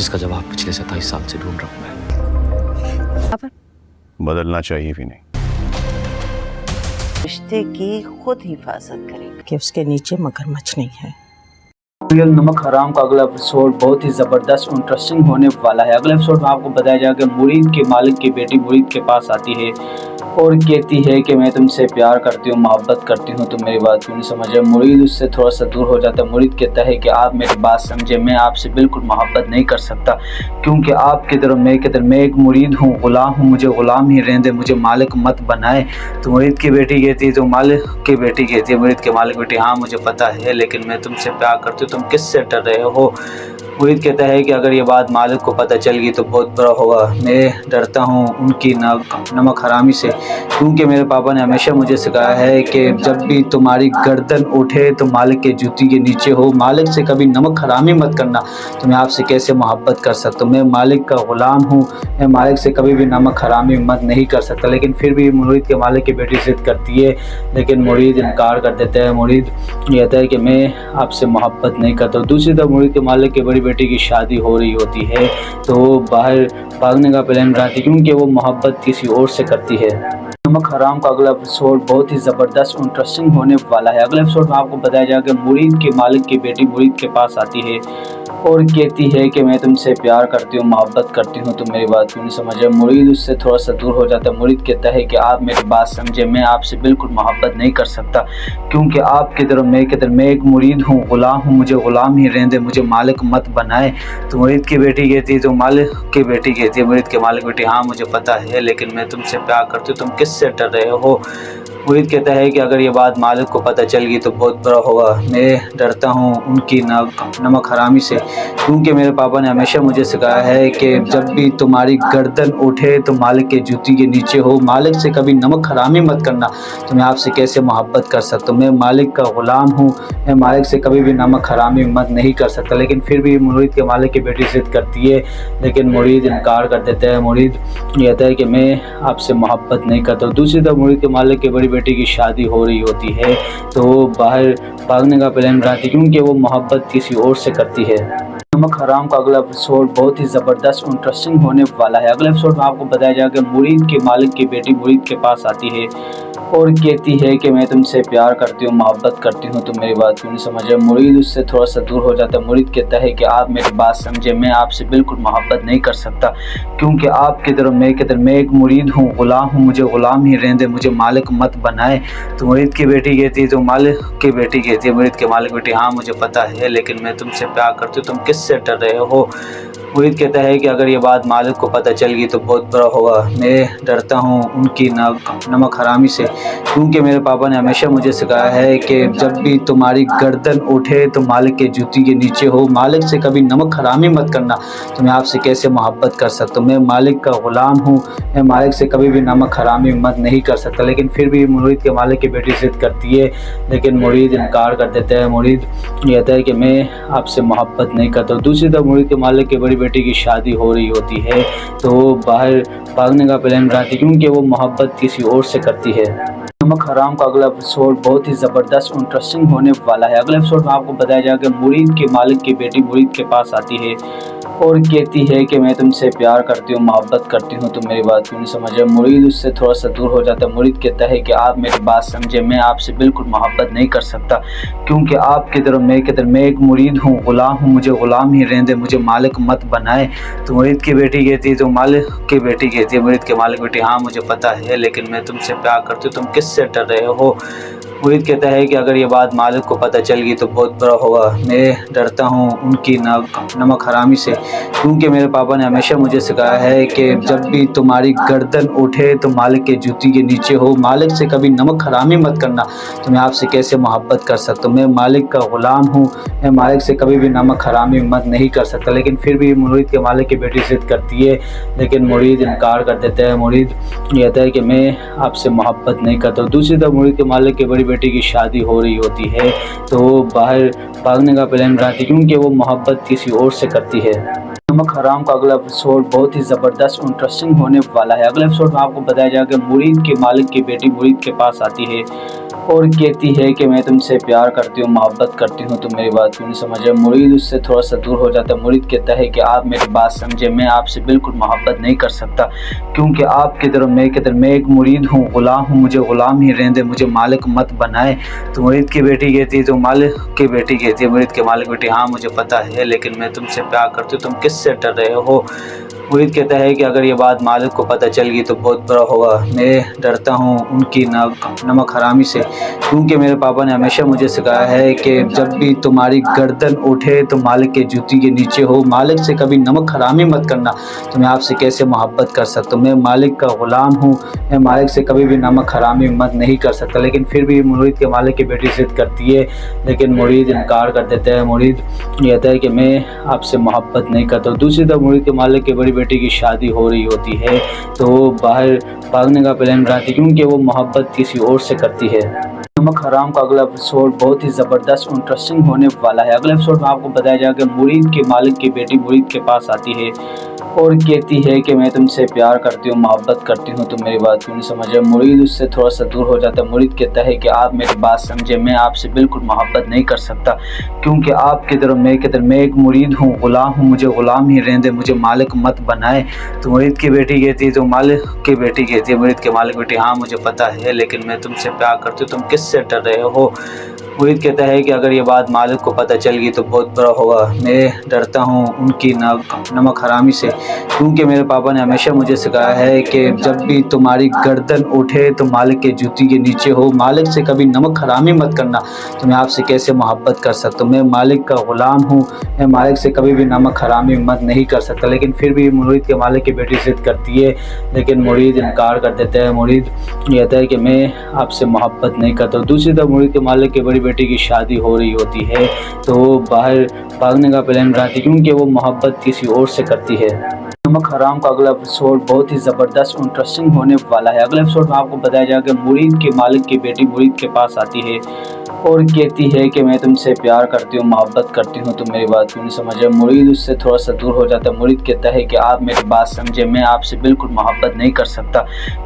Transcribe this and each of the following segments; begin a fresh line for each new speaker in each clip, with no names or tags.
जिसका जवाब पिछले 27 साल से ढूंढ रहा हूं मैं।
बदलना चाहिए भी नहीं।
रिश्ते की खुद हिफाजत करेंगे
कि उसके नीचे मगरमच्छ नहीं है।
सीरियल नमक हराम का अगला एपिसोड बहुत ही ज़बरदस्त और इंटरेस्टिंग होने वाला है। अगले एपिसोड में आपको बताया जाएगा कि मुरीद के मालिक की बेटी मुरीद के पास आती है और कहती है कि मैं तुमसे प्यार करती हूँ, मोहब्बत करती हूँ, तुम मेरी बात क्यों नहीं समझ रहे। मुरीद उससे थोड़ा सा दूर हो जाता है। मुरीद कहता है कि आप मेरी बात समझे, मैं आपसे बिल्कुल मोहब्बत नहीं कर सकता क्योंकि आपकी तरह मैं एक मुरीद हूँ, ग़ुलाम हूँ, मुझे ग़ुलाम ही रहने दे, मुझे मालिक मत बनाए। तो मुरीद की बेटी कहती है, तो मालिक की बेटी कहती है, मुरीद के मालिक बेटी, हाँ मुझे पता है, लेकिन मैं तुमसे प्यार करती हूँ, तुम किससे डर रहे हो। मुरीद कहता है कि अगर ये बात मालिक को पता चल गई तो बहुत बुरा होगा। मैं डरता हूँ उनकी नमक हरामी से, क्योंकि मेरे पापा ने हमेशा मुझे सिखाया है कि जब भी तुम्हारी गर्दन उठे तो मालिक के जूती के नीचे हो, मालिक से कभी नमक हरामी मत करना। तो मैं आपसे कैसे मोहब्बत कर सकता हूँ, मैं मालिक का ग़ुलाम हूँ, मैं मालिक से कभी भी नमक हरामी मत नहीं कर सकता। लेकिन फिर भी मुरीद के मालिक की बेटी जिद करती है, लेकिन मुरीद इनकार कर देता है। मुरीद कहता है कि मैं आपसे मोहब्बत नहीं करता। दूसरी तरफ मुरीद के मालिक की बड़ी बेटी की शादी हो रही होती है तो वो बाहर भागने का प्लान बनाती है क्योंकि वो मोहब्बत किसी और से करती है। नमक हराम का अगला एपिसोड बहुत ही ज़बरदस्त और इंटरेस्टिंग होने वाला है। अगले एपिसोड में आपको बताया जाएगा कि मुरीद के मालिक की बेटी मुरीद के पास आती है और कहती है कि मैं तुमसे प्यार करती हूँ, मोहब्बत करती हूँ, तुम मेरी बात क्यों नहीं समझ रहे। मुरीद उससे थोड़ा सा दूर हो जाता है। मुरीद कहता है कि आप मेरी बात समझे, मैं आपसे बिल्कुल मोहब्बत नहीं कर सकता क्योंकि आपकी तरह मैं एक मुरीद हूँ, ग़ुलाम हूँ, मुझे ग़ुलाम ही रहने दे, मुझे मालिक मत बनाए। तो मुरीद की बेटी कहती है, तो मालिक की बेटी कहती है, मुरीद के मालिक बेटी, हाँ मुझे पता है, लेकिन मैं तुमसे प्यार करती हूँ, तुम किससे डर रहे हो। मुरीद कहता है कि अगर ये बात मालिक को पता चल गई तो बहुत बुरा होगा। मैं डरता हूँ उनकी नमक हरामी से, क्योंकि मेरे पापा ने हमेशा मुझे सिखाया है कि जब भी तुम्हारी गर्दन उठे तो मालिक के जूती के नीचे हो, मालिक से कभी नमक हरामी मत करना। तो मैं आपसे कैसे मोहब्बत कर सकता हूँ, मैं मालिक का ग़ुलाम हूँ, मैं मालिक से कभी भी नमक हरामी मत नहीं कर सकता। लेकिन फिर भी मुरीद के मालिक की बेटी जिद करती है, लेकिन मुरीद इनकार कर देता है। मुरीद कहता है कि मैं आपसे मोहब्बत नहीं करता। दूसरी तरफ मुरीद के मालिक की बड़ी बेटी की शादी हो रही होती है तो वो बाहर भागने का प्लान बनाती है क्योंकि वो मोहब्बत किसी और से करती है। नमक हराम का अगला एपिसोड बहुत ही ज़बरदस्त और इंटरेस्टिंग होने वाला है। अगले एपिसोड में आपको बताया जाएगा कि मुरीद के मालिक की बेटी मुरीद के पास आती है और कहती है कि मैं तुमसे प्यार करती हूँ, मोहब्बत करती हूँ, तुम मेरी बात क्यों नहीं समझ रहे। मुरीद उससे थोड़ा सा दूर हो जाता है। मुरीद कहता है कि आप मेरी बात समझे, मैं आपसे बिल्कुल मोहब्बत नहीं कर सकता क्योंकि आपकी तरह मैं एक मुरीद हूँ, ग़ुलाम हूँ, मुझे ग़ुलाम ही रहने दे, मुझे मालिक मत बनाए। तो मुरीद की बेटी कहती है, तो मालिक की बेटी कहती है, मुरीद के मालिक बेटी, हाँ मुझे पता है, लेकिन मैं तुमसे प्यार करती हूँ, तुम किससे डर रहे हो। मुरीद कहता है कि अगर ये बात मालिक को पता चल गई तो बहुत बुरा होगा। मैं डरता हूँ उनकी नमक हरामी से, क्योंकि मेरे पापा ने हमेशा मुझे सिखाया है कि जब भी तुम्हारी गर्दन उठे तो मालिक के जूती के नीचे हो, मालिक से कभी नमक हरामी मत करना। तो मैं आपसे कैसे मोहब्बत कर सकता हूँ, मैं मालिक का ग़ुलाम हूँ, मैं मालिक से कभी भी नमक हरामी मत नहीं कर सकता। लेकिन फिर भी मुरीद के मालिक की बेटी जिद करती है, लेकिन मुरीद इनकार कर देता है। मुरीद कहता है कि मैं आपसे मोहब्बत नहीं करता। दूसरी तरफ मुरीद के मालिक की बड़ी बेटी की शादी हो रही होती है तो वो बाहर भागने का प्लान बनाती है क्योंकि वो मोहब्बत किसी और से करती है। नमक हराम का अगला एपिसोड बहुत ही ज़बरदस्त और इंटरेस्टिंग होने वाला है। अगले एपिसोड में आपको बताया जाएगा कि मुरीद के मालिक की बेटी मुरीद के पास आती है और कहती है कि मैं तुमसे प्यार करती हूँ, मोहब्बत करती हूँ, तुम मेरी बात क्यों नहीं समझ रहे। मुरीद उससे थोड़ा सा दूर हो जाता है। मुरीद कहता है कि आप मेरी बात समझे, मैं आपसे बिल्कुल मोहब्बत नहीं कर सकता क्योंकि आपकी तरह मैं एक मुरीद हूँ, ग़ुलाम हूँ, मुझे ग़ुलाम ही रहने दे, मुझे मालिक मत बनाए। तो मुरीद की बेटी कहती है, तो मालिक की बेटी कहती है, मुरीद के मालिक बेटी, हाँ मुझे पता है, लेकिन मैं तुमसे प्यार करती हूँ, तुम किससे डर रहे हो। मुरीद कहता है कि अगर ये बात मालिक को पता चल गई तो बहुत बुरा होगा। मैं डरता हूँ उनकी नमक हरामी से, क्योंकि मेरे पापा ने हमेशा मुझे सिखाया है कि जब भी तुम्हारी गर्दन उठे तो मालिक के जूती के नीचे हो, मालिक से कभी नमक हरामी मत करना। तो मैं आपसे कैसे मोहब्बत कर सकता हूँ, मैं मालिक का ग़ुलाम हूँ, मैं मालिक से कभी भी नमक हरामी मत नहीं कर सकता। लेकिन फिर भी मुरीद के मालिक की बेटी जिद करती है, लेकिन मुरीद इनकार कर देता है। मुरीद कहता है कि मैं आपसे मोहब्बत नहीं करता। दूसरी तरफ मुरीद के मालिक की बड़ी बेटी की शादी हो रही होती है तो वो बाहर भागने का प्लान बनाती है क्योंकि वो मोहब्बत किसी और से करती है। नमक हराम का अगला एपिसोड बहुत ही ज़बरदस्त इंटरेस्टिंग होने वाला है। अगले एपिसोड में आपको बताया जाएगा कि मुरीद के मालिक की बेटी मुरीद के पास आती है और कहती है कि मैं तुमसे प्यार करती हूँ, मोहब्बत करती हूँ, तुम मेरी बात क्यों नहीं समझ रहे। मुरीद उससे थोड़ा सा दूर हो जाता है। मुरीद कहता है कि आप मेरी बात समझे, मैं आपसे बिल्कुल मोहब्बत नहीं कर सकता क्योंकि आपकी तरफ मैं की तरफ मैं एक मुरीद हूँ, ग़ुलाम हूँ, मुझे ग़ुलाम ही रहने दे, मुझे मालिक मत बनाए। तो मुरीद की बेटी कहती है, तो मालिक की बेटी कहती है, मुरीद के मालिक बेटी, हाँ मुझे पता है लेकिन मैं तुमसे प्यार करती हूँ, तुम किससे डर रहे हो। मुरीद कहता है कि अगर ये बात मालिक को पता चल गई तो बहुत बुरा होगा। मैं डरता हूँ उनकी नमक हरामी से क्योंकि मेरे पापा ने हमेशा मुझे सिखाया है कि जब भी तुम्हारी गर्दन उठे तो मालिक के जूती के नीचे हो, मालिक से कभी नमक हरामी मत करना। तो मैं आपसे कैसे मोहब्बत कर सकता हूँ, मैं मालिक का ग़ुलाम हूँ, मैं मालिक से कभी भी नमक हरामी मत नहीं कर सकता। लेकिन फिर भी मुरीद के मालिक की बेटी जिद करती है, लेकिन मुरीद इनकार कर देता है। मुरीद कहता है कि मैं आपसे मोहब्बत नहीं करता। दूसरी तरफ मुरीद के मालिक की बड़ी बेटी की शादी हो रही होती है तो वो बाहर भागने का प्लान बनाती है क्योंकि वो मोहब्बत किसी और से करती है। नमक हराम का अगला एपिसोड बहुत ही ज़बरदस्त इंटरेस्टिंग होने वाला है। अगले एपिसोड में आपको बताया जाएगा कि मुरीद के मालिक की बेटी मुरीद के पास आती है और कहती है कि मैं तुमसे प्यार करती हूँ, मोहब्बत करती हूँ, तुम मेरी बात क्यों नहीं समझ रहे। मुरीद उससे थोड़ा सा दूर हो जाता है। मुरीद कहता है कि आप मेरी बात समझे, मैं आपसे बिल्कुल मोहब्बत नहीं कर सकता क्योंकि आपकी तरफ मैं एक मुरीद हूँ, ग़ुलाम हूँ, मुझे ग़ुलाम ही रहने दे, मुझे मालिक मत बनाए। तो मुरीद की बेटी कहती है, तो मालिक की बेटी कहती है, मुरीद के मालिक बेटी, हाँ मुझे पता है लेकिन मैं तुमसे प्यार करती हूँ, तुम किससे डर रहे हो। मुरीद कहता है कि अगर ये बात मालिक को पता चल गई तो बहुत बुरा होगा। मैं डरता हूँ उनकी नमक हरामी से क्योंकि मेरे पापा ने हमेशा मुझे सिखाया है कि जब भी तुम्हारी गर्दन उठे तो मालिक के जूती के नीचे हो, मालिक से कभी नमक हरामी मत करना। तो मैं आपसे कैसे मोहब्बत कर सकता हूँ, मैं मालिक का ग़ुलाम हूँ, मैं मालिक से कभी भी नमक हरामी मत नहीं कर सकता। लेकिन फिर भी मुरीद के मालिक की बेटी जिद करती है, लेकिन मुरीद इनकार कर देता है। मुरीद कहता है कि मैं आपसे मोहब्बत नहीं करता। दूसरी तरफ मुरीद के मालिक की बड़ी बेटी की शादी हो रही होती है तो वो बाहर भागने का प्लान बनाती है क्योंकि वो मोहब्बत किसी और से करती है। नमक हराम का अगला एपिसोड बहुत ही ज़बरदस्त इंटरेस्टिंग होने वाला है। अगले एपिसोड में आपको बताया जाएगा कि मुरीद के मालिक की बेटी मुरीद के पास आती है और कहती है कि मैं तुमसे प्यार करती हूँ, मोहब्बत करती हूँ, तुम मेरी बात क्यों नहीं समझ रहे। मुरीद उससे थोड़ा सा दूर हो जाता है। मुरीद कहता है कि आप मेरी बात समझे, मैं आपसे बिल्कुल मोहब्बत नहीं कर सकता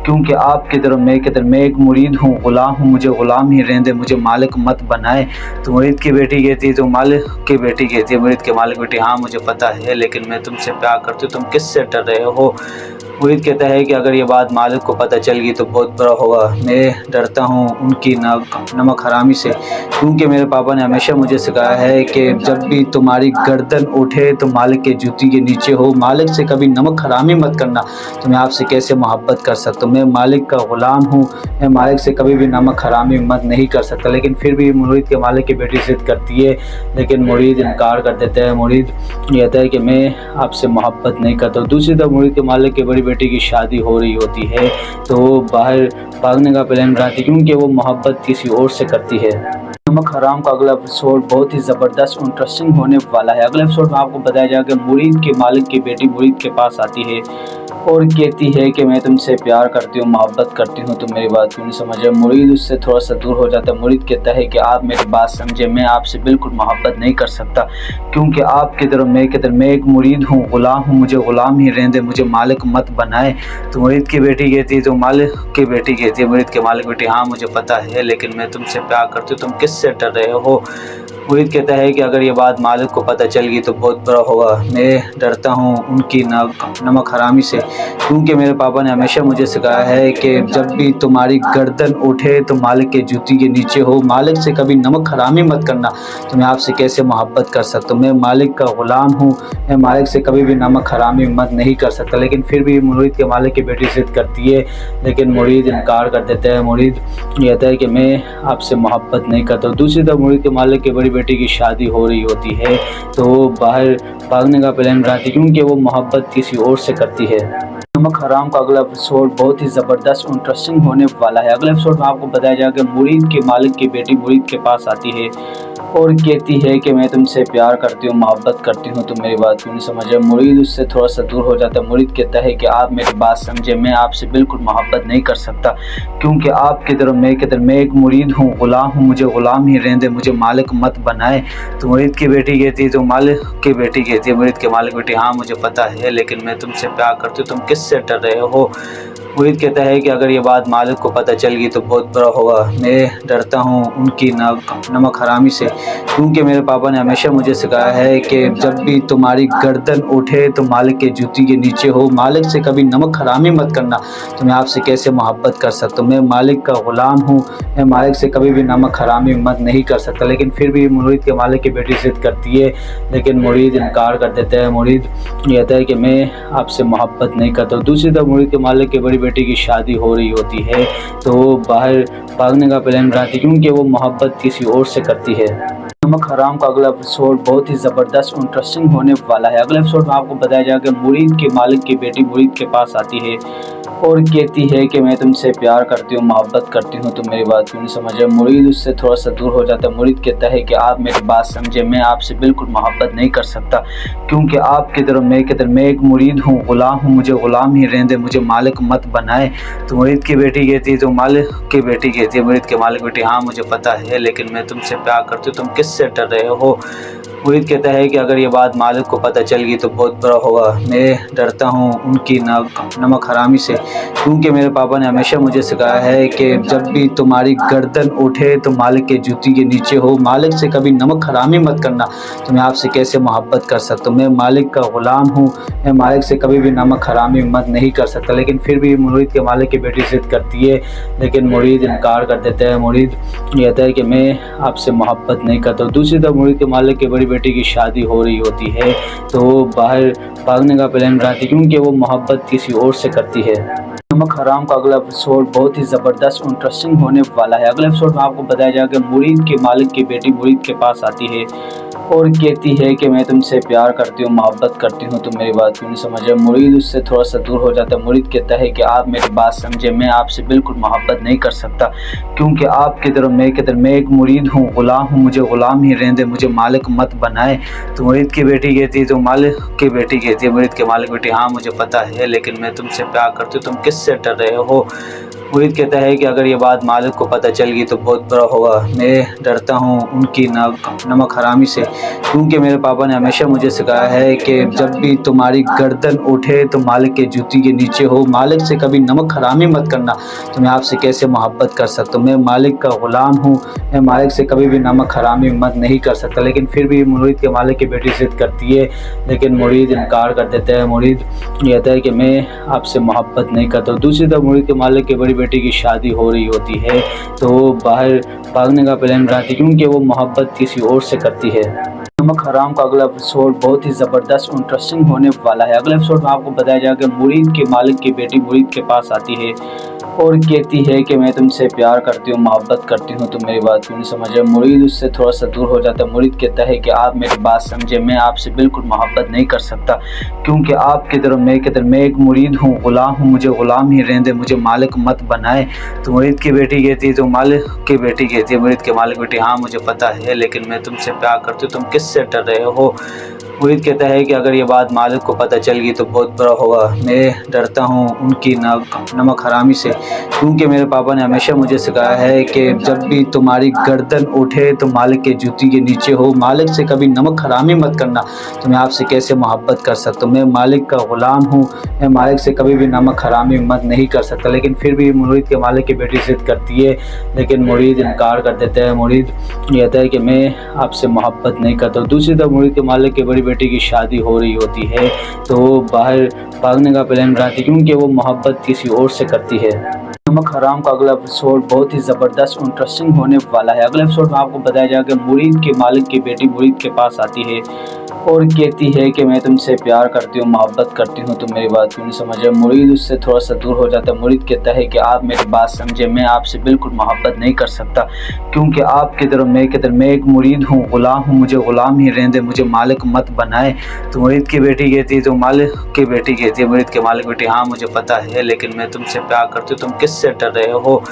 क्योंकि आपकी तरफ मैं एक मुरीद हूँ, ग़ुलाम हूँ, मुझे ग़ुलाम ही रहने दे, मुझे मालिक मत बनाए। तो मुरीद की बेटी कहती है, तो मालिक की बेटी कहती है, मुरीद के मालिक बेटी, हाँ मुझे पता है लेकिन मैं तुमसे प्यार करती हूँ, तुम किससे डर रहे हो। मुरीद कहता है कि अगर ये बात मालिक को पता चल गई तो बहुत बुरा होगा। मैं डरता हूँ उनकी नमक हरामी से क्योंकि मेरे पापा ने हमेशा मुझे सिखाया है कि जब भी तुम्हारी गर्दन उठे तो मालिक के जूती के नीचे हो, मालिक से कभी नमक हरामी मत करना। तो मैं आपसे कैसे मोहब्बत कर सकता हूँ, मैं मालिक का ग़ुलाम हूँ, मैं मालिक से कभी भी नमक हरामी मत नहीं कर सकता। लेकिन फिर भी मुरीद के मालिक की बेटी जिद करती है, लेकिन मुरीद इनकार कर देता है। मुरीद कहता है कि मैं आपसे मोहब्बत नहीं करता। दूसरी तरफ मुरीद के मालिक की बड़ी बेटी की शादी हो रही होती है तो वो बाहर भागने का प्लान बनाती है क्योंकि वो मोहब्बत किसी और से करती है। नमक हराम का अगला एपिसोड बहुत ही ज़बरदस्त इंटरेस्टिंग होने वाला है। अगले एपिसोड में आपको बताया जाएगा कि मुरीद के मालिक की बेटी मुरीद के पास आती है और कहती है कि मैं तुमसे प्यार करती हूँ, मोहब्बत करती हूँ, तुम मेरी बात क्यों नहीं समझ रहे। मुरीद उससे थोड़ा सा दूर हो जाता है। मुरीद कहता है कि आप मेरी बात समझे, मैं आपसे बिल्कुल मोहब्बत नहीं कर सकता क्योंकि आपकी तरफ मैं एक मुरीद हूँ, ग़ुलाम हूँ, मुझे ग़ुलाम ही रहने दे, मुझे मालिक मत बनाए। तो मुरीद की बेटी कहती है, तो मालिक की बेटी कहती है, मुरीद के मालिक बेटी, हाँ मुझे पता है लेकिन मैं तुमसे प्यार करती हूँ, तुम किससे डर रहे हो। मुरीद कहता है कि अगर ये बात मालिक को पता चल गई तो बहुत बुरा होगा। मैं डरता हूँ उनकी नमक हरामी से क्योंकि मेरे पापा ने हमेशा मुझे सिखाया है कि जब भी तुम्हारी गर्दन उठे तो मालिक के जूती के नीचे हो, मालिक से कभी नमक हरामी मत करना। तो मैं आपसे कैसे मोहब्बत कर सकता हूँ, मैं मालिक का ग़ुलाम हूँ, मैं मालिक से कभी भी नमक हरामी मत नहीं कर सकता। लेकिन फिर भी मुरीद के मालिक की बेटी जिद करती है, लेकिन मुरीद इनकार कर देता है। मुरीद कहता है कि मैं आपसे मोहब्बत नहीं करता। दूसरी तरफ मुरीद के मालिक की बड़ी बेटी की शादी हो रही होती है तो वो बाहर भागने का प्लान बनाती है क्योंकि वो मोहब्बत किसी और से करती है। नमक हराम का अगला एपिसोड बहुत ही ज़बरदस्त और इंटरेस्टिंग होने वाला है। अगले एपिसोड में आपको बताया जाएगा कि मुरीद के मालिक की बेटी मुरीद के पास आती है और कहती है कि मैं तुमसे प्यार करती हूँ, मोहब्बत करती हूँ, तुम मेरी बात क्यों नहीं समझ रहे। मुरीद उससे थोड़ा सा दूर हो जाता है। मुरीद कहता है कि आप मेरी बात समझे, मैं आपसे बिल्कुल मोहब्बत नहीं कर सकता क्योंकि आपकी तरह मैं एक मुरीद हूँ, ग़ुलाम हूँ, मुझे ग़ुलाम ही रहने दे, मुझे मालिक मत बनाए। तो मुरीद की बेटी कहती है, तो मालिक की बेटी कहती है, मुरीद के मालिक बेटी, हाँ मुझे पता है, लेकिन मैं तुमसे प्यार करती हूँ, तुम किससे डर रहे हो। मुरीद कहता है कि अगर ये बात मालिक को पता चल गई तो बहुत बुरा होगा। मैं डरता हूँ उनकी नमक हरामी से, क्योंकि मेरे पापा ने हमेशा मुझे सिखाया है कि जब भी तुम्हारी गर्दन उठे तो मालिक के जूती के नीचे हो, मालिक से कभी नमक हरामी मत करना। तो मैं आपसे कैसे मोहब्बत कर सकता हूँ, मैं मालिक का ग़ुलाम हूँ, मैं मालिक से कभी भी नमक हरामी मत नहीं कर सकता। लेकिन फिर भी मुरीद के मालिक की बेटी ज़िद करती है, लेकिन मुरीद इनकार कर देता है। मुरीद कहता है कि मैं आपसे मोहब्बत नहीं करता। दूसरी तरफ मुरीद के मालिक की बड़ी बेटी की शादी हो रही होती है तो वो बाहर भागने का प्लान बनाती है क्योंकि वो मोहब्बत किसी और से करती है। नमक हराम का अगला एपिसोड बहुत ही ज़बरदस्त और इंटरेस्टिंग होने वाला है। अगले एपिसोड में आपको बताया जाएगा कि मुरीद के मालिक की बेटी मुरीद के पास आती है और कहती है कि मैं तुमसे प्यार करती हूँ, मोहब्बत करती हूँ, तुम मेरी बात क्यों नहीं समझ रहे। मुरीद उससे थोड़ा सा दूर हो जाता है। मुरीद कहता है कि आप मेरी बात समझे, मैं आपसे बिल्कुल मोहब्बत नहीं कर सकता क्योंकि आपकी तरह मैं एक मुरीद हूँ, ग़ुलाम हूँ, मुझे ग़ुलाम ही रहने दे, मुझे मालिक मत बनाए। तो मुरीद की बेटी कहती है, तो मालिक की बेटी कहती है, मुरीद के मालिक बेटी, हाँ मुझे पता है, लेकिन मैं तुमसे प्यार करती हूँ, तुम किससे डर रहे हो। मुरीद कहता है कि अगर ये बात मालिक को पता चल गई तो बहुत बुरा होगा। मैं डरता हूँ उनकी नमक हरामी से, क्योंकि मेरे पापा ने हमेशा मुझे सिखाया है कि जब भी तुम्हारी गर्दन उठे तो मालिक के जूती के नीचे हो, मालिक से कभी नमक हरामी मत करना। तो मैं आपसे कैसे मोहब्बत कर सकता हूँ, मैं मालिक का ग़ुलाम हूँ, मैं मालिक से कभी भी नमक हरामी मत नहीं कर सकता। लेकिन फिर भी मुरीद के मालिक की बेटी ज़िद करती है, लेकिन मुरीद इनकार कर देता है। मुरीद कहता है कि मैं आपसे मोहब्बत नहीं करता। दूसरी तरफ मुरीद के मालिक की बड़ी बेटी की शादी हो रही होती है तो वो बाहर भागने का प्लान बनाती है क्योंकि वो मोहब्बत किसी और से करती है। नमक हराम का अगला एपिसोड बहुत ही ज़बरदस्त और इंटरेस्टिंग होने वाला है। अगले एपिसोड में आपको बताया जाएगा कि मुरीद के मालिक की बेटी मुरीद के पास आती है और कहती है कि मैं तुमसे प्यार करती हूँ, मोहब्बत करती हूँ, तुम मेरी बात क्यों नहीं समझ रहे। मुरीद उससे थोड़ा सा दूर हो जाता है। मुरीद कहता है कि आप मेरी बात समझे, मैं आपसे बिल्कुल मोहब्बत नहीं कर सकता क्योंकि आपकी तरह मैं एक मुरीद हूँ, ग़ुलाम हूँ, मुझे ग़ुलाम ही रहने दे, मुझे मालिक मत बनाए। तो मुरीद की बेटी कहती है, तो मालिक की बेटी कहती है, मुरीद के मालिक बेटी, हाँ मुझे पता है, लेकिन मैं तुमसे प्यार करती हूँ, तुम किससे डर रहे हो। मुरीद कहता है कि अगर ये बात मालिक को पता चल गई तो बहुत बुरा होगा। मैं डरता हूँ उनकी नमक हरामी से, क्योंकि मेरे पापा ने हमेशा मुझे सिखाया है कि जब भी तुम्हारी गर्दन उठे तो मालिक के जूती के नीचे हो, मालिक से कभी नमक हरामी मत करना। तो मैं आपसे कैसे मोहब्बत कर सकता हूँ, मैं मालिक का ग़ुलाम हूँ, मैं मालिक से कभी भी नमक हरामी मत नहीं कर सकता। लेकिन फिर भी मुरीद के मालिक की बेटी ज़िद करती है, लेकिन मुरीद इनकार कर देता है। मुरीद कहता है कि मैं आपसे मोहब्बत नहीं करता। दूसरी तरफ मुरीद के मालिक की बड़ी बेटी की शादी हो रही होती है तो वो बाहर भागने का प्लान बनाती है क्योंकि वो मोहब्बत किसी और से करती है। नमक हराम का अगला एपिसोड बहुत ही ज़बरदस्त और इंटरेस्टिंग होने वाला है। अगले एपिसोड में आपको बताया जाएगा कि मुरीद के मालिक की बेटी मुरीद के पास आती है और कहती है कि मैं तुमसे प्यार करती हूँ, मोहब्बत करती हूँ, तुम मेरी बात क्यों नहीं समझ रहे। मुरीद उससे थोड़ा सा दूर हो जाता है। मुरीद कहता है कि आप मेरी बात समझे, मैं आपसे बिल्कुल मोहब्बत नहीं कर सकता क्योंकि आपकी तरह मैं एक मुरीद हूँ, ग़ुलाम हूँ, मुझे ग़ुलाम ही रहने दे, मुझे मालिक मत बनाए। तो मुरीद की बेटी कहती है, तो मालिक की बेटी कहती है, मुरीद के मालिक बेटी, हाँ मुझे पता है, लेकिन मैं तुमसे प्यार करती हूँ, तुम किससे डर रहे हो। मुरीद कहता है कि अगर ये बात मालिक को पता चल गई तो बहुत बुरा होगा। मैं डरता हूँ उनकी नमक हरामी से, क्योंकि मेरे पापा ने हमेशा मुझे सिखाया है कि जब भी तुम्हारी गर्दन उठे तो मालिक के जूती के नीचे हो, मालिक से कभी नमक हरामी मत करना। तो मैं आपसे कैसे मोहब्बत कर सकता हूँ, मैं मालिक का ग़ुलाम हूँ, मैं मालिक से कभी भी नमक हरामी मत नहीं कर सकता। लेकिन फिर भी मुरीद के मालिक की बेटी ज़िद करती है, लेकिन मुरीद इनकार कर देता है। मुरीद कहता है कि मैं आपसे मोहब्बत नहीं करता। दूसरी तरफ मुरीद के मालिक की बड़ी बेटी की शादी हो रही होती है तो वो बाहर भागने का प्लान बनाती है क्योंकि वो मोहब्बत किसी और से करती है। नमक हराम का अगला एपिसोड बहुत ही ज़बरदस्त और इंटरेस्टिंग होने वाला है। अगले एपिसोड में आपको बताया जाएगा कि मुरीद के मालिक की बेटी मुरीद के पास आती है और कहती है कि मैं तुमसे प्यार करती हूँ, मोहब्बत करती हूँ, तुम मेरी बात क्यों नहीं समझ रहे। मुरीद उससे थोड़ा सा दूर हो जाता है। मुरीद कहता है कि आप मेरी बात समझे, मैं आपसे बिल्कुल मोहब्बत नहीं कर सकता क्योंकि आपकी तरफ मैं एक मुरीद हूँ, ग़ुलाम हूँ, मुझे ग़ुलाम ही रहने दे, मुझे मालिक मत बनाए। तो मुरीद की बेटी कहती है, तो मालिक की बेटी कहती है मुरीद के मालिक बेटी, हाँ मुझे पता है, लेकिन मैं तुमसे प्यार करती हूँ, तुम किससे डर रहे हो।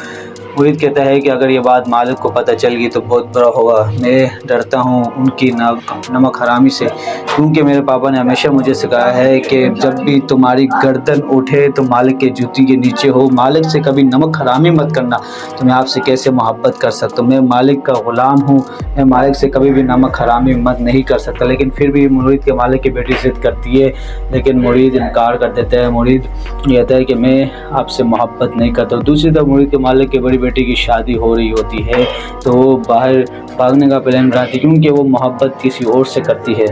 मुरीद कहता है कि अगर ये बात मालिक को पता चल गई तो बहुत बुरा होगा। मैं डरता हूँ उनकी नमक हरामी से, क्योंकि मेरे पापा ने हमेशा मुझे सिखाया है कि जब भी तुम्हारी गर्दन उठे तो मालिक के जूती के नीचे हो, मालिक से कभी नमक हरामी मत करना। तो मैं आपसे कैसे मोहब्बत कर सकता हूँ, मैं मालिक का ग़ुलाम हूँ, मैं मालिक से कभी भी नमक हरामी मत नहीं कर सकता। लेकिन फिर भी मुरीद के मालिक की बेटी ज़िद करती है, लेकिन मुरीद इनकार कर देता है। मुरीद कहता है कि मैं आपसे मोहब्बत नहीं करता। दूसरी तरफ मुरीद के मालिक की बड़ी बेटी की शादी हो रही होती है तो वो बाहर भागने का प्लान बनाती है क्योंकि वो मोहब्बत किसी और से करती है।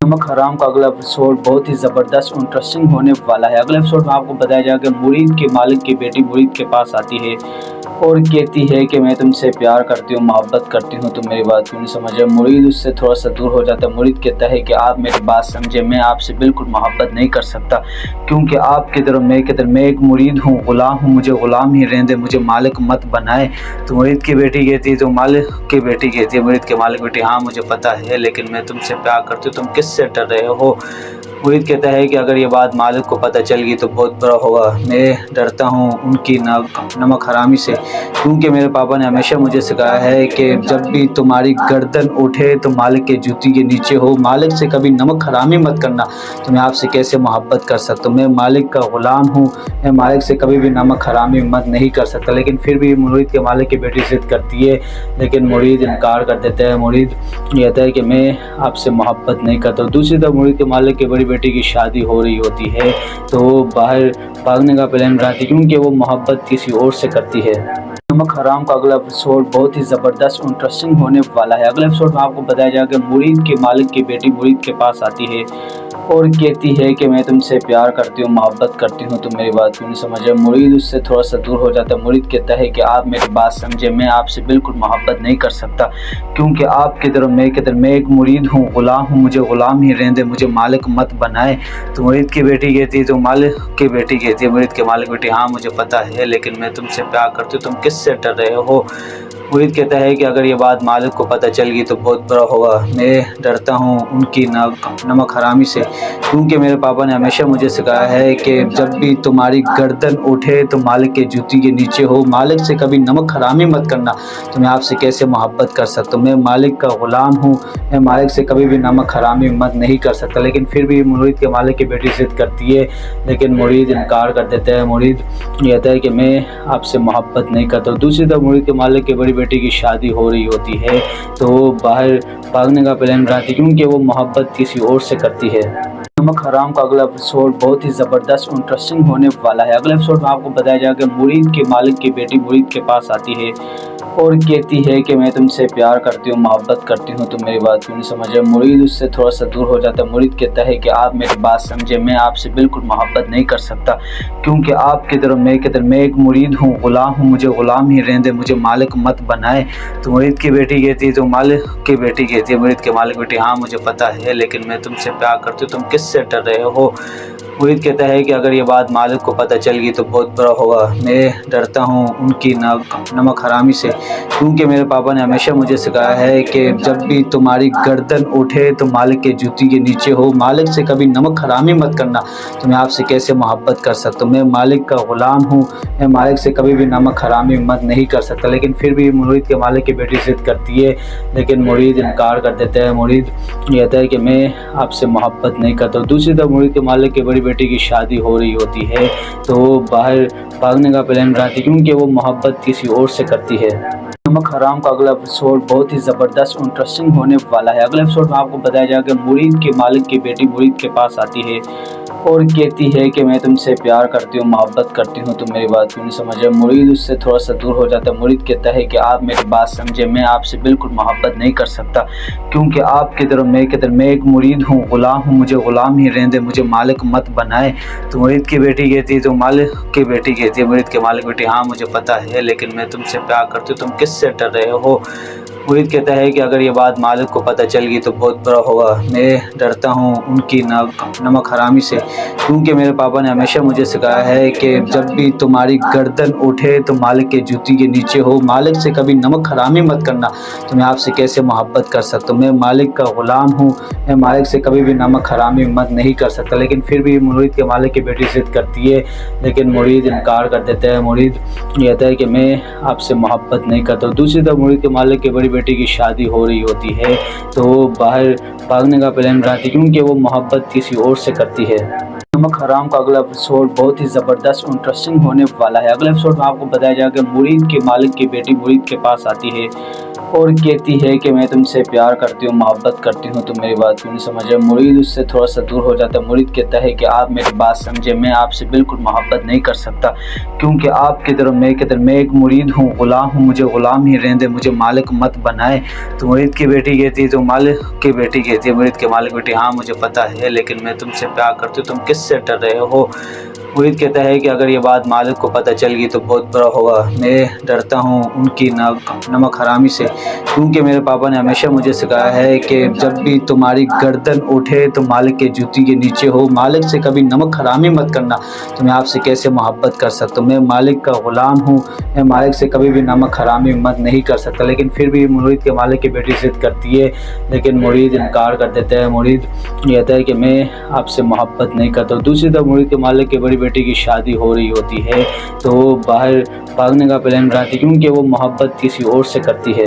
नमक हराम का अगला एपिसोड बहुत ही ज़बरदस्त और इंटरेस्टिंग होने वाला है। अगले एपिसोड में आपको बताया जाएगा कि मुरीद के मालिक की बेटी मुरीद के पास आती है और कहती है कि मैं तुमसे प्यार करती हूँ, मोहब्बत करती हूँ, तुम मेरी बात क्यों नहीं समझ रहे। मुरीद उससे थोड़ा सा दूर हो जाता है। मुरीद कहता है कि आप मेरी बात समझे, मैं आपसे बिल्कुल मोहब्बत नहीं कर सकता क्योंकि आपकी तरफ मैं एक मुरीद हूँ, ग़ुलाम हूँ, मुझे ग़ुलाम ही रहने दे, मुझे मालिक मत बनाए। तो मुरीद की बेटी कहती है, तो मालिक की बेटी कहती है मुरीद के मालिक बेटी, हाँ मुझे पता है, लेकिन मैं तुमसे प्यार करती हूँ, तुम किससे डर रहे हो। मुरीद कहता है कि अगर ये बात मालिक को पता चल गई तो बहुत बुरा होगा। मैं डरता हूँ उनकी नमक हरामी से, क्योंकि मेरे पापा ने हमेशा मुझे सिखाया है कि जब भी तुम्हारी गर्दन उठे तो मालिक के जूती के नीचे हो, मालिक से कभी नमक हरामी मत करना। तो मैं आपसे कैसे मोहब्बत कर सकता हूँ, मैं मालिक का ग़ुलाम हूँ, मैं मालिक से कभी भी नमक हरामी मत नहीं कर सकता। लेकिन फिर भी मुरीद के मालिक की बेटी ज़िद करती है, लेकिन मुरीद इनकार कर देता है। मुरीद कहता है कि मैं आपसे मोहब्बत नहीं करता। दूसरी तरफ मुरीद के मालिक की बड़ी बेटी की शादी हो रही होती है तो वो बाहर भागने का प्लान बनाती है क्योंकि वो मोहब्बत किसी और से करती है। नमक हराम का अगला एपिसोड बहुत ही ज़बरदस्त और इंटरेस्टिंग होने वाला है। अगले एपिसोड में आपको बताया जाएगा कि मुरीद के मालिक की बेटी मुरीद के पास आती है और कहती है कि मैं तुमसे प्यार करती हूँ, मोहब्बत करती हूँ, तुम मेरी बात क्यों नहीं समझ रहे। मुरीद उससे थोड़ा सा दूर हो जाता है। मुरीद कहता है कि आप मेरी बात समझे, मैं आपसे बिल्कुल मोहब्बत नहीं कर सकता क्योंकि आपकी तरफ मैं एक मुरीद हूँ, ग़ुलाम हूँ, मुझे ग़ुलाम ही रहने दे, मुझे मालिक मत बनाए। तो मुरीद की बेटी कहती है, तो मालिक की बेटी कहती है मुरीद के मालिक बेटी, हाँ मुझे पता है, लेकिन मैं तुमसे प्यार करती हूँ, तुम किससे डर रहे हो। मुरीद कहता है कि अगर ये बात मालिक को पता चल गई तो बहुत बुरा होगा। मैं डरता हूँ उनकी नमक हरामी से, क्योंकि मेरे पापा ने हमेशा मुझे सिखाया है कि जब भी तुम्हारी गर्दन उठे तो मालिक के जूती के नीचे हो, मालिक से कभी नमक हरामी मत करना। तो मैं आपसे कैसे मोहब्बत कर सकता हूँ, मैं मालिक का ग़ुलाम हूँ, मैं मालिक से कभी भी नमक हरामी मत नहीं कर सकता। लेकिन फिर भी मुरीद के मालिक की बेटी ज़िद करती है, लेकिन मुरीद इनकार कर देता है। मुरीद कहता है कि मैं आपसे मोहब्बत नहीं करता। दूसरी तरफ मुरीद के मालिक की बड़ी बेटी की शादी हो रही होती है तो वो बाहर भागने का प्लान बनाती है क्योंकि वो मोहब्बत किसी और से करती है। नमक हराम का अगला एपिसोड बहुत ही ज़बरदस्त और इंटरेस्टिंग होने वाला है। अगले एपिसोड में आपको बताया जाएगा कि मुरीद के मालिक की बेटी मुरीद के पास आती है और कहती है कि मैं तुमसे प्यार करती हूँ, मोहब्बत करती हूँ, तुम मेरी बात क्यों नहीं समझ रहे। मुरीद उससे थोड़ा सा दूर हो जाता है। मुरीद कहता है कि आप मेरी बात समझे, मैं आपसे बिल्कुल मोहब्बत नहीं कर सकता क्योंकि आपकी तरफ मैं एक मुरीद हूँ, ग़ुलाम हूँ, मुझे ग़ुलाम ही रहने दे, मुझे मालिक मत बनाए। तो मुरीद की बेटी कहती है, तो मालिक की बेटी कहती है मुरीद के मालिक बेटी, हाँ मुझे पता है, लेकिन मैं तुमसे प्यार करती हूँ, तुम किससे डर रहे हो। मुरीद कहता है कि अगर ये बात मालिक को पता चल गई तो बहुत बुरा होगा। मैं डरता हूँ उनकी नमक हरामी से, क्योंकि मेरे पापा ने हमेशा मुझे सिखाया है कि जब भी तुम्हारी गर्दन उठे तो मालिक के जूती के नीचे हो, मालिक से कभी नमक हरामी मत करना। तो मैं आपसे कैसे मोहब्बत कर सकता हूँ, मैं मालिक का ग़ुलाम हूँ, मैं मालिक से कभी भी नमक हरामी मत नहीं कर सकता। लेकिन फिर भी मुरीद के मालिक की बेटी ज़िद करती है, लेकिन मुरीद इनकार कर देता है। मुरीद कहता है कि मैं आपसे मोहब्बत नहीं करता। दूसरी तरफ मुरीद के मालिक की बड़ी बेटी की शादी हो रही होती है तो वो बाहर भागने का प्लान बनाती है क्योंकि वो मोहब्बत किसी और से करती है। नमक हराम का अगला एपिसोड बहुत ही ज़बरदस्त इंटरेस्टिंग होने वाला है। अगले एपिसोड में आपको बताया जाएगा कि मुरीद के मालिक की बेटी मुरीद के पास आती है और कहती है कि मैं तुमसे प्यार करती हूँ, मोहब्बत करती हूँ, तुम मेरी बात क्यों नहीं समझे। मुरीद उससे थोड़ा सा दूर हो जाता है। मुरीद कहता है कि आप मेरी बात समझे, मैं आपसे बिल्कुल मोहब्बत नहीं कर सकता क्योंकि आपकी तरफ मैं एक मुरीद हूँ, ग़ुलाम हूँ, मुझे ग़ुलाम ही रहने दे, मुझे मालिक मत बनाए। तो मुरीद की बेटी कहती है, तो मालिक की बेटी कहती है मुरीद के मालिक बेटी, हाँ मुझे पता है, लेकिन मैं तुमसे प्यार करती हूँ, तुम किससे डर रहे हो। मुरीद कहता है कि अगर ये बात मालिक को पता चल गई तो बहुत बुरा होगा। मैं डरता हूँ उनकी नमक हरामी से, क्योंकि मेरे पापा ने हमेशा मुझे सिखाया है कि जब भी तुम्हारी गर्दन उठे तो मालिक के जूती के नीचे हो, मालिक से कभी नमक हरामी मत करना। तो मैं आपसे कैसे मोहब्बत कर सकता हूँ, मैं मालिक का ग़ुलाम हूँ, मैं मालिक से कभी भी नमक हरामी मत नहीं कर सकता। लेकिन फिर भी मुरीद के मालिक की बेटी ज़िद करती है, लेकिन मुरीद इनकार कर देता है। मुरीद कहता है कि मैं आपसे मोहब्बत नहीं करता। दूसरी तरफ मुरीद के मालिक की बड़ी बेटी की शादी हो रही होती है तो वो बाहर भागने का प्लान बनाती है क्योंकि वो मोहब्बत किसी और से करती है। नमक हराम का अगला एपिसोड बहुत ही ज़बरदस्त इंटरेस्टिंग होने वाला है। अगले एपिसोड में आपको बताया जाएगा कि मुरीद के मालिक की बेटी मुरीद के पास आती है और कहती है कि मैं तुमसे प्यार करती हूँ, मोहब्बत करती हूँ, तुम मेरी बात क्यों नहीं समझे। मुरीद उससे थोड़ा सा दूर हो जाता है। मुरीद कहता है कि आप मेरी बात समझे, मैं आपसे बिल्कुल मोहब्बत नहीं कर सकता क्योंकि आपकी तरफ मैं एक मुरीद हूँ, ग़ुलाम हूँ, मुझे ग़ुलाम ही रहने दे, मुझे मालिक मत बनाए। तो मुरीद की बेटी कहती है, तो मालिक की बेटी कहती है मुरीद के मालिक बेटी, हाँ मुझे पता है, लेकिन मैं तुमसे प्यार करती हूँ, तुम किससे डर रहे हो। मुरीद कहता है कि अगर ये बात मालिक को पता चल गई तो बहुत बुरा होगा। मैं डरता हूँ उनकी नमक हरामी से, क्योंकि मेरे पापा ने हमेशा मुझे सिखाया है कि जब भी तुम्हारी गर्दन उठे तो मालिक के जूती के नीचे हो, मालिक से कभी नमक हरामी मत करना। तो मैं आपसे कैसे मोहब्बत कर सकता हूँ, मैं मालिक का ग़ुलाम हूँ, मैं मालिक से कभी भी नमक हरामी मत नहीं कर सकता। लेकिन फिर भी मुरीद के मालिक की बेटी ज़िद करती है, लेकिन मुरीद इनकार कर देता है। मुरीद कहता है कि मैं आपसे मोहब्बत नहीं करता। दूसरी तरफ मुरीद के मालिक की बड़ी बेटी की शादी हो रही होती है तो वो बाहर भागने का प्लान बनाती है क्योंकि वो मोहब्बत किसी और से करती है।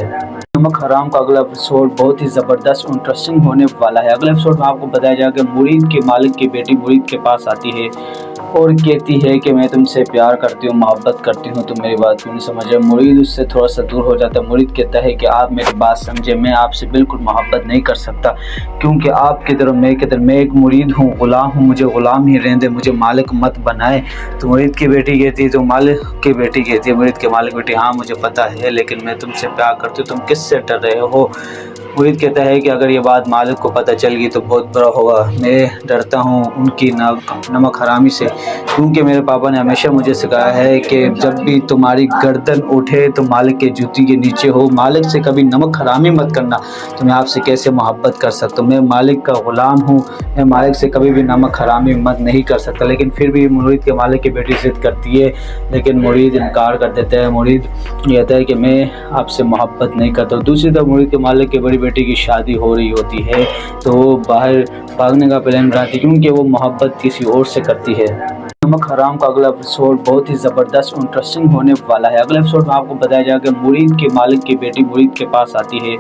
नमक हराम का अगला एपिसोड बहुत ही ज़बरदस्त इंटरेस्टिंग होने वाला है। अगले एपिसोड में आपको बताया जाएगा कि मुरीद के मालिक की बेटी मुरीद के पास आती है और कहती है कि मैं तुमसे प्यार करती हूँ, मोहब्बत करती हूँ, तुम मेरी बात क्यों नहीं समझे। मुरीद उससे थोड़ा सा दूर हो जाता है। मुरीद कहता है कि आप मेरी बात समझे, मैं आपसे बिल्कुल मोहब्बत नहीं कर सकता क्योंकि आपकी तरफ मैं एक मुरीद हूँ, ग़ुलाम हूँ, मुझे ग़ुलाम ही रहने दे, मुझे मालिक मत बनाए। तो मुरीद की बेटी कहती है, तो मालिक की बेटी कहती है मुरीद के मालिक बेटी, हाँ मुझे पता है, लेकिन मैं तुमसे प्यार करती हूँ, तुम किससे डर रहे हो। मुरीद कहता है कि अगर ये बात मालिक को पता चल गई तो बहुत बुरा होगा। मैं डरता हूँ उनकी नमक हरामी से, क्योंकि मेरे पापा ने हमेशा मुझे सिखाया है कि जब भी तुम्हारी गर्दन उठे तो मालिक के जूती के नीचे हो, मालिक से कभी नमक हरामी मत करना। तो मैं आपसे कैसे मोहब्बत कर सकता हूँ, मैं मालिक का ग़ुलाम हूँ, मैं मालिक से कभी भी नमक हरामी मत नहीं कर सकता। लेकिन फिर भी मुरीद के मालिक की बेटी ज़िद करती है, लेकिन मुरीद इनकार कर देता है। मुरीद कहता है कि मैं आपसे मोहब्बत नहीं करता। दूसरी तरफ मुरीद के मालिक की बड़ी बेटी की शादी हो रही होती है तो वो बाहर भागने का प्लान बनाती है क्योंकि वो मोहब्बत किसी और से करती है। नमक हराम का अगला एपिसोड बहुत ही ज़बरदस्त इंटरेस्टिंग होने वाला है। अगले एपिसोड में आपको बताया जाएगा कि मुरीद के मालिक की बेटी मुरीद के पास आती है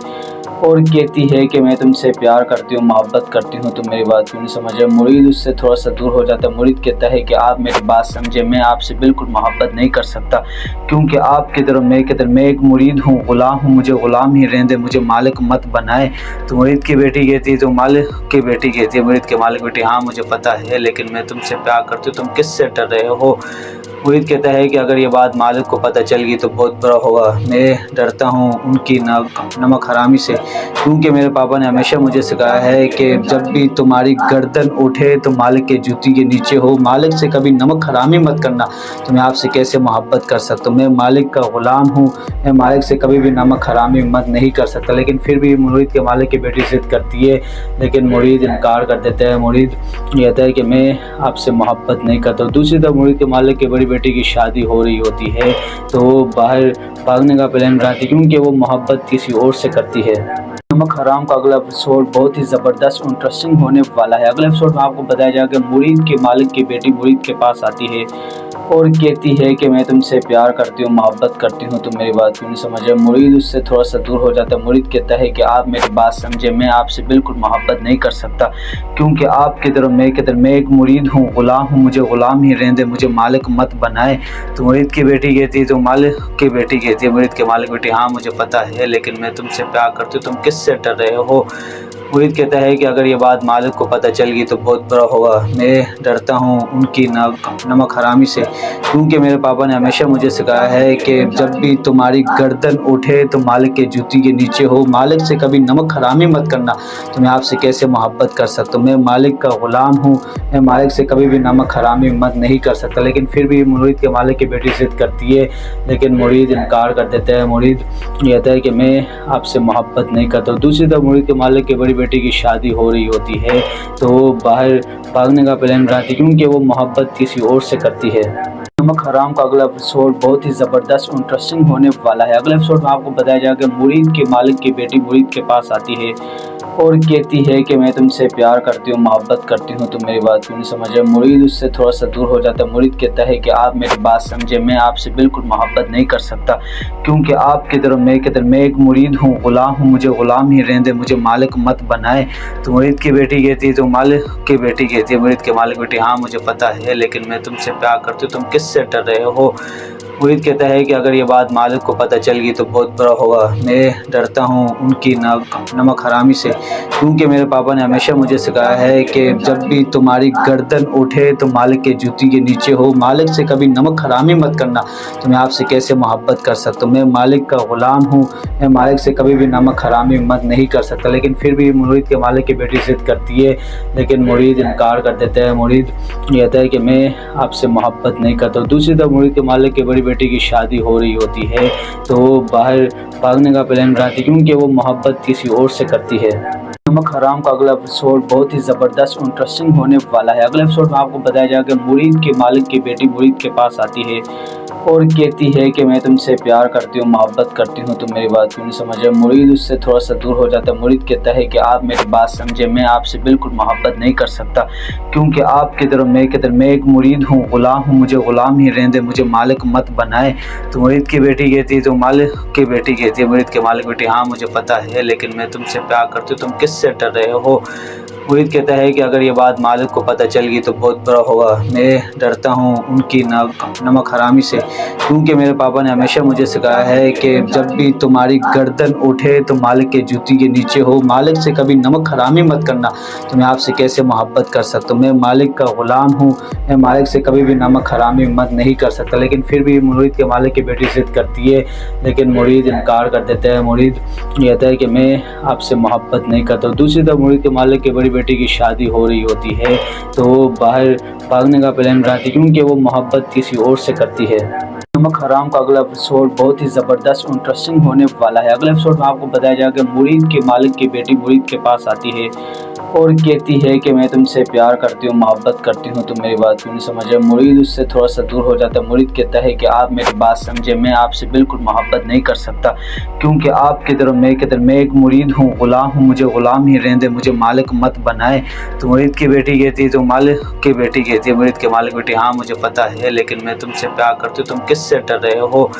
और कहती है कि मैं तुमसे प्यार करती हूँ, मोहब्बत करती हूँ, तुम मेरी बात क्यों नहीं समझे। मुरीद उससे थोड़ा सा दूर हो जाता है। मुरीद कहता है कि आप मेरी बात समझे, मैं आपसे बिल्कुल मोहब्बत नहीं कर सकता क्योंकि आपकी तरफ मैं एक मुरीद हूँ, ग़ुलाम हूँ, मुझे ग़ुलाम ही रहने दे, मुझे मालिक मत बनाए। तो मुरीद की बेटी कहती है, तो मालिक की बेटी कहती है मुरीद के मालिक बेटी, हाँ मुझे पता है, लेकिन मैं तुमसे प्यार करती हूँ, तुम किससे डर रहे हो। मुरीद कहता है कि अगर ये बात मालिक को पता चल गई तो बहुत बुरा होगा। मैं डरता हूँ उनकी नमक हरामी से, क्योंकि मेरे पापा ने हमेशा मुझे सिखाया है कि जब भी तुम्हारी गर्दन उठे तो मालिक के जूती के नीचे हो, मालिक से कभी नमक हरामी मत करना। तो मैं आपसे कैसे मोहब्बत कर सकता हूँ, मैं मालिक का ग़ुलाम हूँ, मैं मालिक से कभी भी नमक हरामी मत नहीं कर सकता। लेकिन फिर भी मुरीद के मालिक की बेटी ज़िद करती है, लेकिन मुरीद इनकार कर देता है। मुरीद कहता है कि मैं आपसे मोहब्बत नहीं करता। दूसरी तरफ मुरीद के मालिक की बड़ी बेटी की शादी हो रही होती है तो वो बाहर भागने का प्लान बनाती है क्योंकि वो मोहब्बत किसी और से करती है। नमक हराम का अगला एपिसोड बहुत ही ज़बरदस्त इंटरेस्टिंग होने वाला है। अगले एपिसोड में आपको बताया जाएगा कि मुरीद के मालिक की बेटी मुरीद के पास आती है और कहती है कि मैं तुमसे प्यार करती हूँ, मोहब्बत करती हूँ, तुम मेरी बात क्यों नहीं समझ रहे। मुरीद उससे थोड़ा सा दूर हो जाता है। मुरीद कहता है कि आप मेरी बात समझे, मैं आपसे बिल्कुल मोहब्बत नहीं कर सकता क्योंकि आपकी तरफ मैं एक मुरीद हूँ, ग़ुलाम हूँ, मुझे ग़ुलाम ही रहने दे, मुझे मालिक मत बनाए। तो मुरीद की बेटी कहती है, तो मालिक की बेटी कहती है मुरीद के मालिक बेटी, हाँ मुझे पता है, लेकिन मैं तुमसे प्यार करती हूँ, तुम किससे डर रहे हो। मुरीद कहता है कि अगर ये बात मालिक को पता चल गई तो बहुत बुरा होगा। मैं डरता हूँ उनकी नमक हरामी से, क्योंकि मेरे पापा ने हमेशा मुझे सिखाया है कि जब भी तुम्हारी गर्दन उठे तो मालिक के जूती के नीचे हो, मालिक से कभी नमक हरामी मत करना। तो मैं आपसे कैसे मोहब्बत कर सकता हूँ, मैं मालिक का ग़ुलाम हूँ, मैं मालिक से कभी भी नमक हरामी मत नहीं कर सकता। लेकिन फिर भी मुरीद के मालिक की बेटी ज़िद करती है, लेकिन मुरीद इनकार कर देता है। मुरीद कहता है कि मैं आपसे मोहब्बत नहीं करता। दूसरी तरफ मुरीद के मालिक की बड़ी बेटी की शादी हो रही होती है तो वो बाहर भागने का प्लान बनाती है क्योंकि वो मोहब्बत किसी और से करती है। नमक हराम का अगला एपिसोड बहुत ही ज़बरदस्त इंटरेस्टिंग होने वाला है। अगले एपिसोड में आपको बताया जाएगा कि मुरीद के मालिक की बेटी मुरीद के पास आती है और कहती है कि मैं तुमसे प्यार करती हूँ, मोहब्बत करती हूँ, तुम मेरी बात क्यों नहीं समझ रहे। मुरीद उससे थोड़ा सा दूर हो जाता है। मुरीद कहता है कि आप मेरी बात समझे, मैं आपसे बिल्कुल मोहब्बत नहीं कर सकता क्योंकि आपकी तरफ मैं एक मुरीद हूँ, ग़ुलाम हूँ, मुझे ग़ुलाम ही रहने दे, मुझे मालिक मत बनाए। तो मुरीद की बेटी कहती है, तो मालिक की बेटी कहती है मुरीद के मालिक बेटी, हाँ मुझे पता है, लेकिन मैं तुमसे प्यार करती हूँ, तुम किससे डर रहे हो। मुरीद कहता है कि अगर ये बात मालिक को पता चल गई तो बहुत बुरा होगा। मैं डरता हूँ उनकी नमक हरामी से, क्योंकि मेरे पापा ने हमेशा मुझे सिखाया है कि जब भी तुम्हारी गर्दन उठे तो मालिक के जूती के नीचे हो, मालिक से कभी नमक हरामी मत करना। तो मैं आपसे कैसे मोहब्बत कर सकता हूँ, मैं मालिक का ग़ुलाम हूँ, मैं मालिक से कभी भी नमक हरामी मत नहीं कर सकता। लेकिन फिर भी मुरीद के मालिक की बेटी ज़िद करती है, लेकिन मुरीद इनकार कर देता है। मुरीद कहता है कि मैं आपसे मोहब्बत नहीं करता। दूसरी तरफ मुरीद के मालिक की बड़ी बेटी की शादी हो रही होती है तो वो बाहर भागने का प्लान बनाती है क्योंकि वो मोहब्बत किसी और से करती है। नमक हराम का अगला एपिसोड बहुत ही ज़बरदस्त इंटरेस्टिंग होने वाला है। अगले एपिसोड में आपको बताया जाएगा कि मुरीद के मालिक की बेटी मुरीद के पास आती है और कहती है कि मैं तुमसे प्यार करती हूँ, मोहब्बत करती हूँ, तुम मेरी बात क्यों नहीं समझ रहे। मुरीद उससे थोड़ा सा दूर हो जाता है। मुरीद कहता है कि आप मेरी बात समझे, मैं आपसे बिल्कुल मोहब्बत नहीं कर सकता क्योंकि आपकी तरफ मैं एक मुरीद हूँ, ग़ुलाम हूँ, मुझे ग़ुलाम ही रहने दे, मुझे मालिक मत बनाए। तो मुरीद की बेटी कहती है, तो मालिक की बेटी कहती है मुरीद के मालिक बेटी, हाँ मुझे पता है, लेकिन मैं तुमसे प्यार करती हूँ, तुम किससे डर रहे हो। मुरीद कहता है कि अगर ये बात मालिक को पता चल गई तो बहुत बुरा होगा। मैं डरता हूँ उनकी नमक हरामी से, क्योंकि मेरे पापा ने हमेशा मुझे सिखाया है कि जब भी तुम्हारी गर्दन उठे तो मालिक के जूती के नीचे हो, मालिक से कभी नमक हरामी मत करना। तो मैं आपसे कैसे मोहब्बत कर सकता हूँ, मैं मालिक का ग़ुलाम हूँ, मैं मालिक से कभी भी नमक हरामी मत नहीं कर सकता। लेकिन फिर भी मुरीद के मालिक की बेटी ज़िद करती है, लेकिन मुरीद इनकार कर देता है। मुरीद कहता है कि मैं आपसे मोहब्बत नहीं करता। दूसरी तरफ मुरीद के मालिक की बड़ी बेटी की शादी हो रही होती है तो वो बाहर भागने का प्लान बनाती है क्योंकि वो मोहब्बत किसी और से करती है। नमक हराम का अगला एपिसोड बहुत ही ज़बरदस्त इंटरेस्टिंग होने वाला है। अगले एपिसोड में आपको बताया जाएगा कि मुरीद के मालिक की बेटी मुरीद के पास आती है और कहती है कि मैं तुमसे प्यार करती हूँ, मोहब्बत करती हूँ, तुम मेरी बात क्यों नहीं समझ रहे। मुरीद उससे थोड़ा सा दूर हो जाता है। मुरीद कहता है कि आप मेरी बात समझे, मैं आपसे बिल्कुल मोहब्बत नहीं कर सकता क्योंकि आपकी तरफ मैं एक मुरीद हूँ, ग़ुलाम हूँ, मुझे ग़ुलाम ही रहने दे, मुझे मालिक मत बनाए। तो मुरीद की बेटी कहती है, तो मालिक की बेटी कहती है मुरीद के मालिक बेटी, हाँ मुझे पता है, लेकिन मैं तुमसे प्यार करती हूँ, तुम किससे डर रहे हो।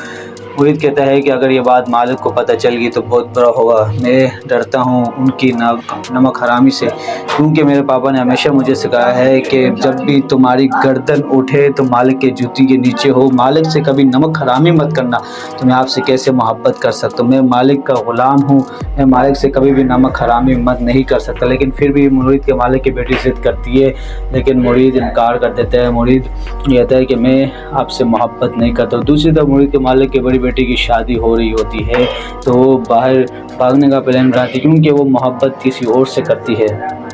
मुरीद कहता है कि अगर ये बात मालिक को पता चल गई तो बहुत बुरा होगा। मैं डरता हूँ उनकी नमक हरामी से, क्योंकि मेरे पापा ने हमेशा मुझे सिखाया है कि जब भी तुम्हारी गर्दन उठे तो मालिक के जूती के नीचे हो, मालिक से कभी नमक हरामी मत करना। तो मैं आपसे कैसे मोहब्बत कर सकता हूँ, मैं मालिक का ग़ुलाम हूँ, मैं मालिक से कभी भी नमक हरामी मत नहीं कर सकता। लेकिन फिर भी मुरीद के मालिक की बेटी ज़िद करती है, लेकिन मुरीद इनकार कर देता है। मुरीद कहता है कि मैं आपसे मोहब्बत नहीं करता। दूसरी तरफ मुरीद के मालिक की बड़ी बेटी की शादी हो रही होती है तो वो बाहर भागने का प्लान बनाती है क्योंकि वो मोहब्बत किसी और से करती है।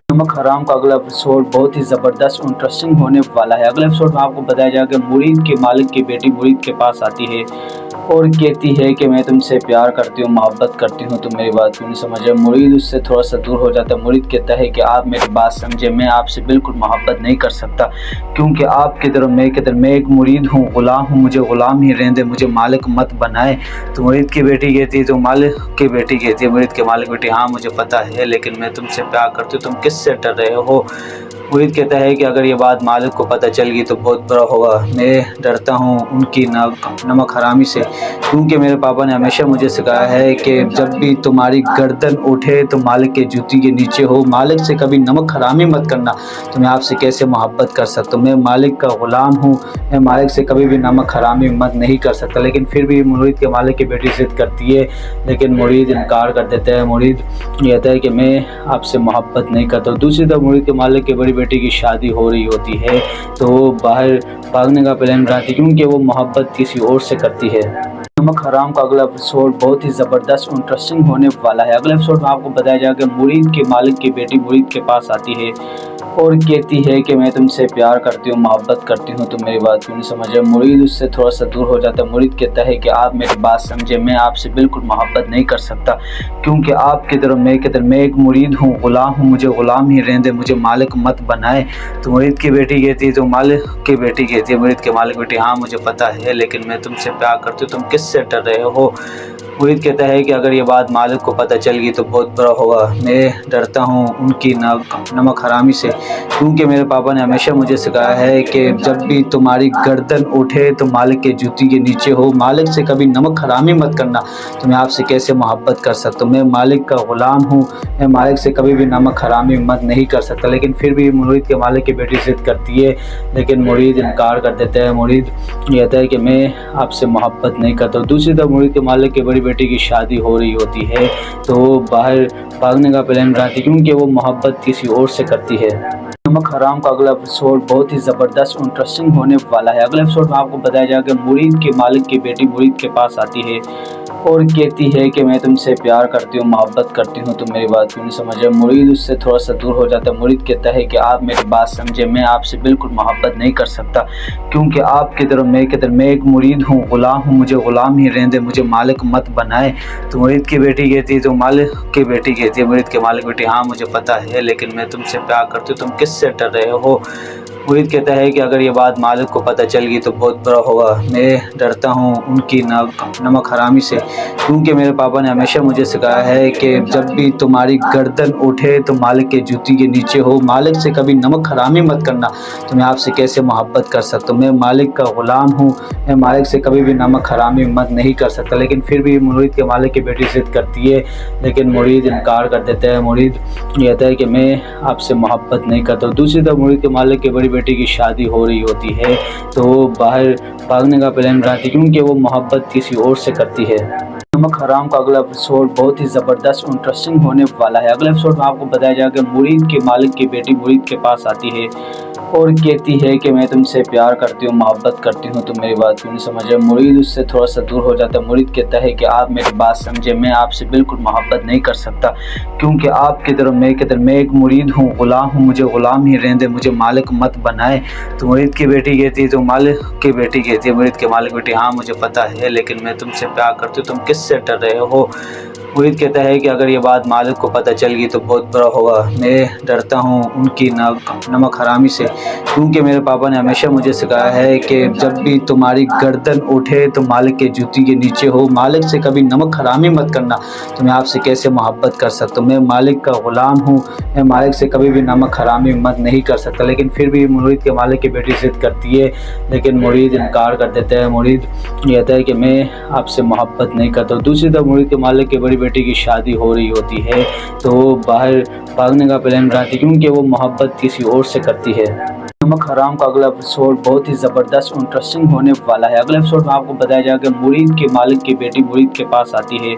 नमक हराम का अगला एपिसोड बहुत ही ज़बरदस्त इंटरेस्टिंग होने वाला है। अगले एपिसोड में आपको बताया जाएगा कि मुरीद के मालिक की बेटी मुरीद के पास आती है और कहती है कि मैं तुमसे प्यार करती हूँ, मोहब्बत करती हूँ, तुम मेरी बात क्यों नहीं समझ रहे। मुरीद उससे थोड़ा सा दूर हो जाता है। मुरीद कहता है कि आप मेरी बात समझे, मैं आपसे बिल्कुल मोहब्बत नहीं कर सकता क्योंकि आपकी तरफ मैं एक मुरीद हूँ, ग़ुलाम हूँ, मुझे ग़ुलाम ही रहने दे, मुझे मालिक मत बनाए। तो मुरीद की बेटी कहती है, तो मालिक की बेटी कहती है, मुरीद के मालिक बेटी, हाँ मुझे पता है, लेकिन मैं तुमसे प्यार करती हूँ, तुम किससे डर रहे हो। मुरीद कहता है कि अगर ये बात मालिक को पता चल गई तो बहुत बुरा होगा। मैं डरता हूँ उनकी नमक हरामी से, क्योंकि मेरे पापा ने हमेशा मुझे सिखाया है कि जब भी तुम्हारी गर्दन उठे तो मालिक के जूती के नीचे हो, मालिक से कभी नमक हरामी मत करना। तो मैं आपसे कैसे मोहब्बत कर सकता हूँ, मैं मालिक का ग़ुलाम हूँ, मैं मालिक से कभी भी नमक हरामी मत नहीं कर सकता। लेकिन फिर भी मुरीद के मालिक की बेटी जिद करती है, लेकिन मुरीद इनकार कर देता है। मुरीद कहता है कि मैं आपसे मोहब्बत नहीं करता। दूसरी तरफ मुरीद के मालिक की बड़ी बेटी की शादी हो रही होती है तो वो बाहर भागने का प्लान बनाती है क्योंकि वो मोहब्बत किसी और से करती है। नमक हराम का अगला एपिसोड बहुत ही ज़बरदस्त इंटरेस्टिंग होने वाला है। अगले एपिसोड में आपको बताया जाएगा कि मुरीद के मालिक की बेटी मुरीद के पास आती है और कहती है कि मैं तुमसे प्यार करती हूँ, मोहब्बत करती हूँ, तुम मेरी बात क्यों नहीं समझ रहे। मुरीद उससे थोड़ा सा दूर हो जाता है। मुरीद कहता है कि आप मेरी बात समझे, मैं आपसे बिल्कुल मोहब्बत नहीं कर सकता क्योंकि आपकी तरफ मैं एक मुरीद हूँ, ग़ुलाम हूँ, मुझे ग़ुलाम ही रहने दे, मुझे मालिक मत बनाए। तो मुरीद की बेटी कहती है, तो मालिक की बेटी कहती है, मुरीद के मालिक बेटी, हाँ मुझे पता है, लेकिन मैं तुमसे प्यार करती हूँ, तुम किससे डर रहे हो। मुरीद कहता है कि अगर ये बात मालिक को पता चल गई तो बहुत बुरा होगा। मैं डरता हूँ उनकी नमक हरामी से, क्योंकि मेरे पापा ने हमेशा मुझे सिखाया है कि जब भी तुम्हारी गर्दन उठे तो मालिक के जूती के नीचे हो, मालिक से कभी नमक हरामी मत करना। तो मैं आपसे कैसे मोहब्बत कर सकता हूँ, मैं मालिक का ग़ुलाम हूँ, मैं मालिक से कभी भी नमक हरामी मत नहीं कर सकता। लेकिन फिर भी मुरीद के मालिक की बेटी जिद करती है, लेकिन मुरीद इनकार कर देता है। मुरीद कहता है कि मैं आपसे मोहब्बत नहीं करता। दूसरी तरफ मुरीद के मालिक की बड़ी बेटी की शादी हो रही होती है तो वो बाहर भागने का प्लान बनाती है क्योंकि वो मोहब्बत किसी और से करती है। नमक हराम का अगला एपिसोड बहुत ही ज़बरदस्त इंटरेस्टिंग होने वाला है। अगले एपिसोड में आपको बताया जाएगा कि मुरीद के मालिक की बेटी मुरीद के पास आती है और कहती है कि मैं तुमसे प्यार करती हूँ, मोहब्बत करती हूँ, तुम मेरी बात क्यों नहीं समझ रहे। मुरीद उससे थोड़ा सा दूर हो जाता है। मुरीद कहता है कि आप मेरी बात समझे, मैं आपसे बिल्कुल मोहब्बत नहीं कर सकता क्योंकि आपकी तरफ मैं एक मुरीद हूँ, ग़ुलाम हूँ, मुझे ग़ुलाम ही रहने दे, मुझे मालिक मत बनाए। तो मुरीद की बेटी कहती है, तो मालिक की बेटी कहती है, मुरीद के मालिक बेटी, हाँ मुझे पता है, लेकिन मैं तुमसे प्यार करती हूँ, तुम किससे डर रहे हो। मुरीद कहता है कि अगर ये बात मालिक को पता चल गई तो बहुत बुरा होगा। मैं डरता हूँ उनकी नमक हरामी से, क्योंकि मेरे पापा ने हमेशा मुझे सिखाया है कि जब भी तुम्हारी गर्दन उठे तो मालिक के जूती के नीचे हो, मालिक से कभी नमक हरामी मत करना। तो मैं आपसे कैसे मोहब्बत कर सकता हूँ, मैं मालिक का ग़ुलाम हूँ, मैं मालिक से कभी भी नमक हरामी मत नहीं कर सकता। लेकिन फिर भी मुरीद के मालिक की बेटी जिद करती है, लेकिन मुरीद इनकार कर देता है। मुरीद कहता है कि मैं आपसे मोहब्बत नहीं करता। दूसरी तरफ मुरीद के मालिक की बड़ी बेटी की शादी हो रही होती है तो वो बाहर भागने का प्लान बनाती है क्योंकि वो मोहब्बत किसी और से करती है। नमक हराम का अगला एपिसोड बहुत ही ज़बरदस्त इंटरेस्टिंग होने वाला है। अगले एपिसोड में आपको बताया जाएगा कि मुरीद के मालिक की बेटी मुरीद के पास आती है और कहती है कि मैं तुमसे प्यार करती हूँ, मोहब्बत करती हूँ, तुम मेरी बात क्यों नहीं समझ रहे। मुरीद उससे थोड़ा सा दूर हो जाता है। मुरीद कहता है कि आप मेरी बात समझे, मैं आपसे बिल्कुल मोहब्बत नहीं कर सकता क्योंकि आपकी तरफ मैं एक मुरीद हूँ, ग़ुलाम हूँ, मुझे ग़ुलाम ही रहने दे, मुझे मालिक मत बनाए। तो मुरीद की बेटी कहती है, तो मालिक की बेटी कहती है, मुरीद के मालिक बेटी, हाँ मुझे पता है, लेकिन मैं तुमसे प्यार करती हूँ, तुम किससे डर रहे हो। मुरीद कहता है कि अगर ये बात मालिक को पता चल गई तो बहुत बुरा होगा। मैं डरता हूँ उनकी नमक हरामी से, क्योंकि मेरे पापा ने हमेशा मुझे सिखाया है कि जब भी तुम्हारी गर्दन उठे तो मालिक के जूती के नीचे हो, मालिक से कभी नमक हरामी मत करना। तो मैं आपसे कैसे मोहब्बत कर सकता हूँ, मैं मालिक का ग़ुलाम हूँ, मैं मालिक से कभी भी नमक हरामी मत नहीं कर सकता। लेकिन फिर भी मुरीद के मालिक की बेटी जिद करती है, लेकिन मुरीद इनकार कर देता है। मुरीद कहता है कि मैं आपसे मोहब्बत नहीं करता। दूसरी तरफ मुरीद के मालिक की बड़ी बेटी की शादी हो रही होती है तो वो बाहर भागने का प्लान बनाती है क्योंकि वो मोहब्बत किसी और से करती है। नमक हराम का अगला एपिसोड बहुत ही ज़बरदस्त इंटरेस्टिंग होने वाला है। अगले एपिसोड में आपको बताया जाएगा कि मुरीद के मालिक की बेटी मुरीद के पास आती है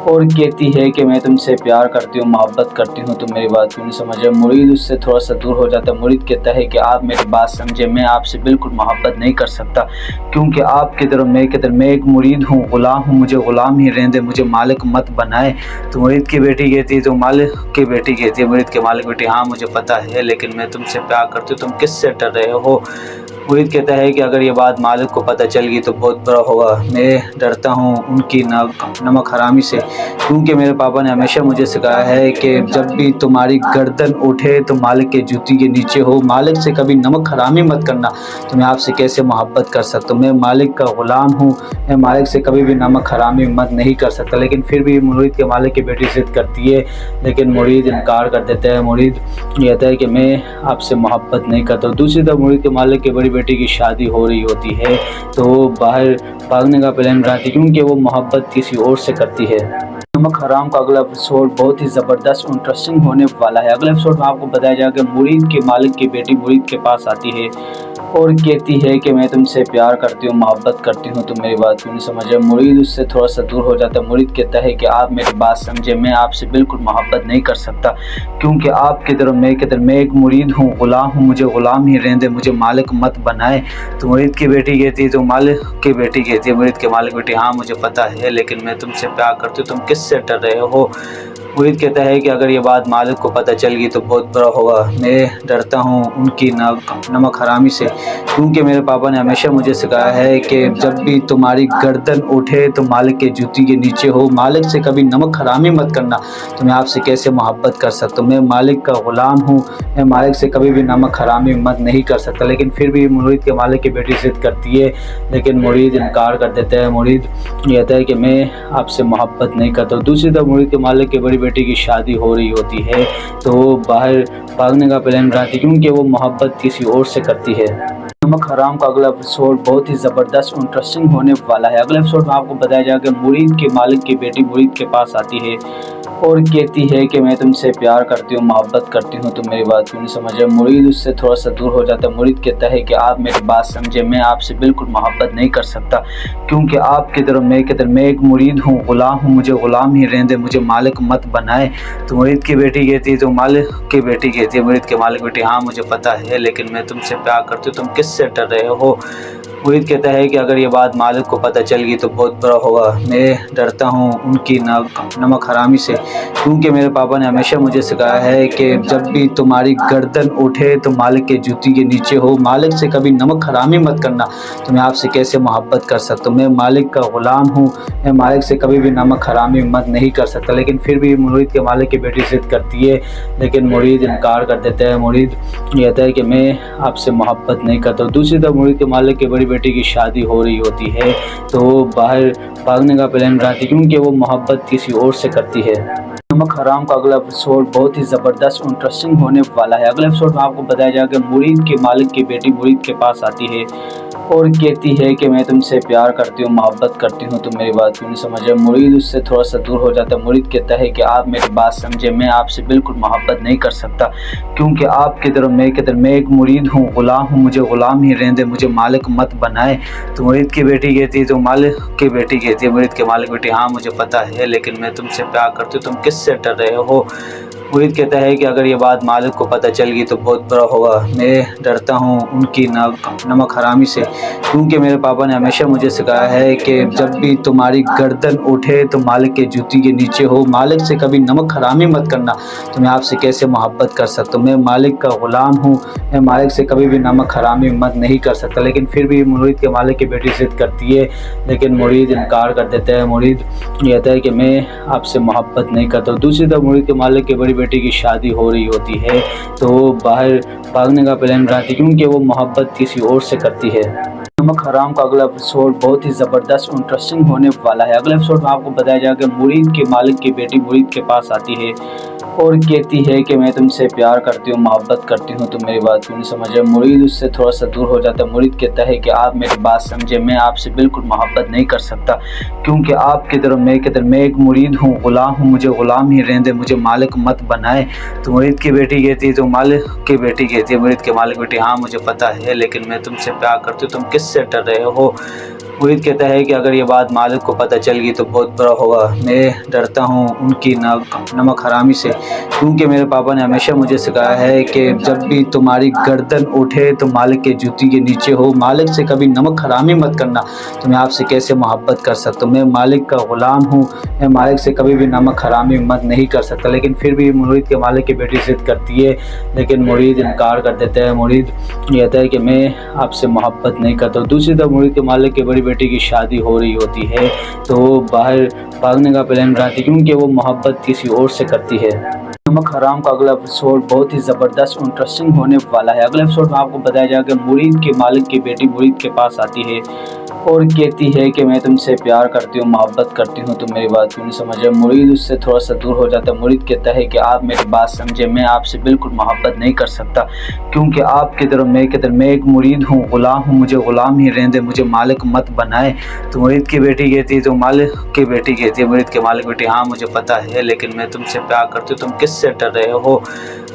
और कहती है कि मैं तुमसे प्यार करती हूँ, मोहब्बत करती हूँ, तुम मेरी बात क्यों नहीं समझ रहे। मुरीद उससे थोड़ा सा दूर हो जाता है। मुरीद कहता है कि आप मेरी बात समझे, मैं आपसे बिल्कुल मोहब्बत नहीं कर सकता, क्योंकि आपकी तरफ मैं एक मुरीद हूँ, ग़ुलाम हूँ, मुझे ग़ुलाम ही रहने दे, मुझे मालिक मत बनाए। तो मुरीद की बेटी कहती है, तो मालिक की बेटी कहती है मुरीद के मालिक बेटी, हाँ मुझे पता है, लेकिन मैं तुमसे प्यार करती हूँ, तुम किससे डर रहे हो। मुरीद कहता है कि अगर ये बात मालिक को पता चल गई तो बहुत बुरा होगा। मैं डरता हूँ उनकी नमक हरामी से, क्योंकि मेरे पापा ने हमेशा मुझे सिखाया है कि जब भी तुम्हारी गर्दन उठे तो मालिक के जूती के नीचे हो, मालिक से कभी नमक हरामी मत करना। तो मैं आपसे कैसे मोहब्बत कर सकता हूँ, मैं मालिक का ग़ुलाम हूँ, मैं मालिक से कभी भी नमक हरामी मत नहीं कर सकता। लेकिन फिर भी मुरीद के मालिक की बेटी ज़िद करती है, लेकिन मुरीद इनकार कर देता है। मुरीद कहता है कि मैं आपसे मोहब्बत नहीं करता। दूसरी तरफ मुरीद के मालिक की बड़ी बेटी की शादी हो रही होती है, तो वो बाहर भागने का प्लान बनाती है, क्योंकि वो मोहब्बत किसी और से करती है। नमक हराम का अगला एपिसोड बहुत ही ज़बरदस्त इंटरेस्टिंग होने वाला है। अगले एपिसोड में आपको बताया जाएगा कि मुरीद के मालिक की बेटी मुरीद के पास आती है और कहती है कि मैं तुमसे प्यार करती हूँ, मोहब्बत करती हूँ, तुम मेरी बात क्यों नहीं समझ रहे। मुरीद उससे थोड़ा सा दूर हो जाता है। मुरीद कहता है कि आप मेरी बात समझे, मैं आपसे बिल्कुल मोहब्बत नहीं कर सकता, क्योंकि आपकी तरफ मैं एक मुरीद हूँ, ग़ुलाम हूँ, मुझे ग़ुलाम ही रहने दे, मुझे मालिक मत बनाए। तो मुरीद की बेटी कहती है, तो मालिक की बेटी कहती है मुरीद के मालिक बेटी, हाँ मुझे पता है, लेकिन मैं तुमसे प्यार करती हूँ, तुम किससे डर रहे हो। मुरीद कहता है कि अगर ये बात मालिक को पता चल गई तो बहुत बुरा होगा। मैं डरता हूँ उनकी नमक हरामी से, क्योंकि मेरे पापा ने हमेशा मुझे सिखाया है कि जब भी तुम्हारी गर्दन उठे तो मालिक के जूती के नीचे हो, मालिक से कभी नमक हरामी मत करना। तो मैं आपसे कैसे मोहब्बत कर सकता हूँ, मैं मालिक का ग़ुलाम हूँ, मैं मालिक से कभी भी नमक हरामी मत नहीं कर सकता। लेकिन फिर भी मुरीद के मालिक की बेटी ज़िद करती है, लेकिन मुरीद इनकार कर देता है। मुरीद कहता है कि मैं आपसे मोहब्बत नहीं करता। दूसरी तरफ मुरीद के मालिक की बड़ी बेटी की शादी हो रही होती है, तो वो बाहर भागने का प्लान बनाती है, क्योंकि वो मोहब्बत किसी और से करती है। नमक हराम का अगला एपिसोड बहुत ही ज़बरदस्त इंटरेस्टिंग होने वाला है। अगले एपिसोड में आपको बताया जाएगा कि मुरीद के मालिक की बेटी मुरीद के पास आती है और कहती है कि मैं तुमसे प्यार करती हूँ, मोहब्बत करती हूँ, तुम मेरी बात क्यों नहीं समझ रहे। मुरीद उससे थोड़ा सा दूर हो जाता है। मुरीद कहता है कि आप मेरी बात समझे, मैं आपसे बिल्कुल मोहब्बत नहीं कर सकता, क्योंकि आपकी तरफ मैं एक मुरीद हूँ, ग़ुलाम हूँ, मुझे ग़ुलाम ही रहने दे, मुझे मालिक मत बनाए। तो मुरीद की बेटी कहती है, तो मालिक की बेटी कहती है मुरीद के मालिक बेटी, हाँ मुझे पता है, लेकिन मैं तुमसे प्यार करती हूँ, तुम किससे डर रहे हो। मुरीद कहता है कि अगर ये बात मालिक को पता चल गई तो बहुत बुरा होगा। मैं डरता हूँ उनकी नमक हरामी से, क्योंकि मेरे पापा ने हमेशा मुझे सिखाया है कि जब भी तुम्हारी गर्दन उठे तो मालिक के जूती के नीचे हो, मालिक से कभी नमक हरामी मत करना। तो मैं आपसे कैसे मोहब्बत कर सकता हूँ, मैं मालिक का ग़ुलाम हूँ, मैं मालिक से कभी भी नमक हरामी मत नहीं कर सकता। लेकिन फिर भी मुरीद के मालिक की बेटी ज़िद करती है, लेकिन मुरीद इनकार कर देता है। मुरीद कहता है कि मैं आपसे मोहब्बत नहीं करता। दूसरी तरफ मुरीद के मालिक की बड़ी बेटी की शादी हो रही होती है, तो वो बाहर भागने का प्लान बनाती है, क्योंकि वो मोहब्बत किसी और से करती है। नमक हराम का अगला एपिसोड बहुत ही ज़बरदस्त इंटरेस्टिंग होने वाला है। अगले एपिसोड में आपको बताया जाएगा कि मुरीद के मालिक की बेटी मुरीद के पास आती है और कहती है कि मैं तुमसे प्यार करती हूँ, मोहब्बत करती हूँ, तुम मेरी बात क्यों नहीं समझ रहे। मुरीद उससे थोड़ा सा दूर हो जाता है। मुरीद कहता है कि आप मेरी बात समझे, मैं आपसे बिल्कुल मोहब्बत नहीं कर सकता, क्योंकि आपकी तरफ मैं एक मुरीद हूँ, ग़ुलाम हूँ, मुझे ग़ुलाम ही रहने दे, मुझे मालिक मत बनाए। तो मुरीद की बेटी कहती है, तो मालिक की बेटी कहती है मुरीद के मालिक बेटी, हाँ मुझे पता है, लेकिन मैं तुमसे प्यार करती हूँ, तुम किससे डर रहे हो। मुरीद कहता है कि अगर ये बात मालिक को पता चल गई तो बहुत बुरा होगा। मैं डरता हूँ उनकी नमक हरामी से, क्योंकि मेरे पापा ने हमेशा मुझे सिखाया है कि जब भी तुम्हारी गर्दन उठे तो मालिक के जूती के नीचे हो, मालिक से कभी नमक हरामी मत करना। तो मैं आपसे कैसे मोहब्बत कर सकता हूँ, मैं मालिक का ग़ुलाम हूँ, मैं मालिक से कभी भी नमक हरामी मत नहीं कर सकता। लेकिन फिर भी मुरीद के मालिक की बेटी ज़िद करती है, लेकिन मुरीद इनकार कर देता है। मुरीद कहता है कि मैं आपसे मोहब्बत नहीं करता। दूसरी तरफ मुरीद के मालिक की बड़ी बेटी की शादी हो रही होती है, तो वो बाहर भागने का प्लान बनाती है, क्योंकि वो मोहब्बत किसी और से करती है। नमक हराम का अगला एपिसोड बहुत ही ज़बरदस्त इंटरेस्टिंग होने वाला है। अगले एपिसोड में आपको बताया जाएगा कि मुरीद के मालिक की बेटी मुरीद के पास आती है और कहती है कि मैं तुमसे प्यार करती हूँ, मोहब्बत करती हूँ, तुम मेरी बात क्यों नहीं समझ रहे। मुरीद उससे थोड़ा सा दूर हो जाता है। मुरीद कहता है कि आप मेरी बात समझे, मैं आपसे बिल्कुल मोहब्बत नहीं कर सकता, क्योंकि आपकी तरफ मैं एक मुरीद हूँ, ग़ुलाम हूँ, मुझे ग़ुलाम ही रहने दे, मुझे मालिक मत बनाए। तो मुरीद की बेटी कहती है, तो मालिक की बेटी कहती है मुरीद के मालिक बेटी, हाँ मुझे पता है, लेकिन मैं तुमसे प्यार करती हूँ, तुम किससे डर रहे हो। मुरीद कहता है कि अगर ये बात मालिक को पता चल गई तो बहुत बुरा होगा। मैं डरता हूँ उनकी नमक हरामी से, क्योंकि मेरे पापा ने हमेशा मुझे सिखाया है कि जब भी तुम्हारी गर्दन उठे तो मालिक के जूती के नीचे हो। मालिक से कभी नमक हरामी मत करना, तो मैं आपसे कैसे मोहब्बत कर सकता हूँ। मैं मालिक का ग़ुलाम हूँ, मैं मालिक से कभी भी नमक हरामी मत नहीं कर सकता। लेकिन फिर भी मुरीद के मालिक की बेटी ज़िद करती है, लेकिन मुरीद इनकार कर देता है। मुरीद कहता है कि मैं आपसे मोहब्बत नहीं करता। दूसरी तरफ मुरीद के मालिक की बड़ी बेटी की शादी हो रही होती है, तो वो बाहर भागने का प्लान बनाती है, क्योंकि वो मोहब्बत किसी और से करती है। नमक हराम का अगला एपिसोड बहुत ही ज़बरदस्त इंटरेस्टिंग होने वाला है। अगले एपिसोड में आपको बताया जाएगा मुरीद के मालिक की बेटी मुरीद के पास आती है और कहती है कि मैं तुमसे प्यार करती हूँ, मोहब्बत करती हूँ, तुम मेरी बात क्यों नहीं समझ रहे। मुरीद उससे थोड़ा सा दूर हो जाता है। मुरीद कहता है कि आप मेरी बात समझे, मैं आपसे बिल्कुल मोहब्बत नहीं कर सकता, क्योंकि आपकी तरह मैं एक मुरीद हूँ, ग़ुलाम हूँ, मुझे ग़ुलाम ही रहने दे, मुझे मालिक मत बनाए। तो मुरीद की बेटी कहती है, तो मालिक की बेटी कहती है मुरीद के मालिक बेटी, हाँ मुझे पता है, लेकिन मैं तुमसे प्यार करती हूँ, तुम किससे डर रहे हो।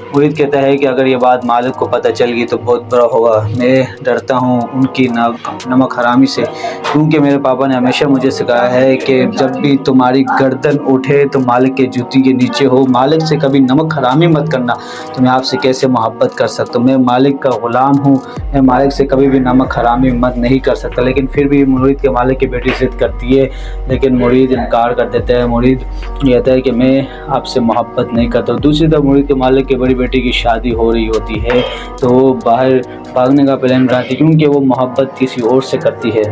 मुरीद कहता है कि अगर ये बात मालिक को पता चल गई तो बहुत बुरा होगा। मैं डरता हूँ उनकी नमक हरामी से, क्योंकि मेरे पापा ने हमेशा मुझे सिखाया है कि जब भी तुम्हारी गर्दन उठे तो मालिक के जूती के नीचे हो। मालिक से कभी नमक हरामी मत करना, तो मैं आपसे कैसे मोहब्बत कर सकता हूँ। मैं मालिक का ग़ुलाम हूँ, मैं मालिक से कभी भी नमक हरामी मत नहीं कर सकता। लेकिन फिर भी मुरीद के मालिक की बेटी ज़िद करती है, लेकिन मुरीद इनकार कर देता है। मुरीद कहता है कि मैं आपसे मोहब्बत नहीं करता। दूसरी तरफ मुरीद के मालिक की बड़ी बेटी की शादी हो रही होती है, तो वो बाहर भागने का प्लान बनाती है, क्योंकि वो मोहब्बत किसी और से करती है।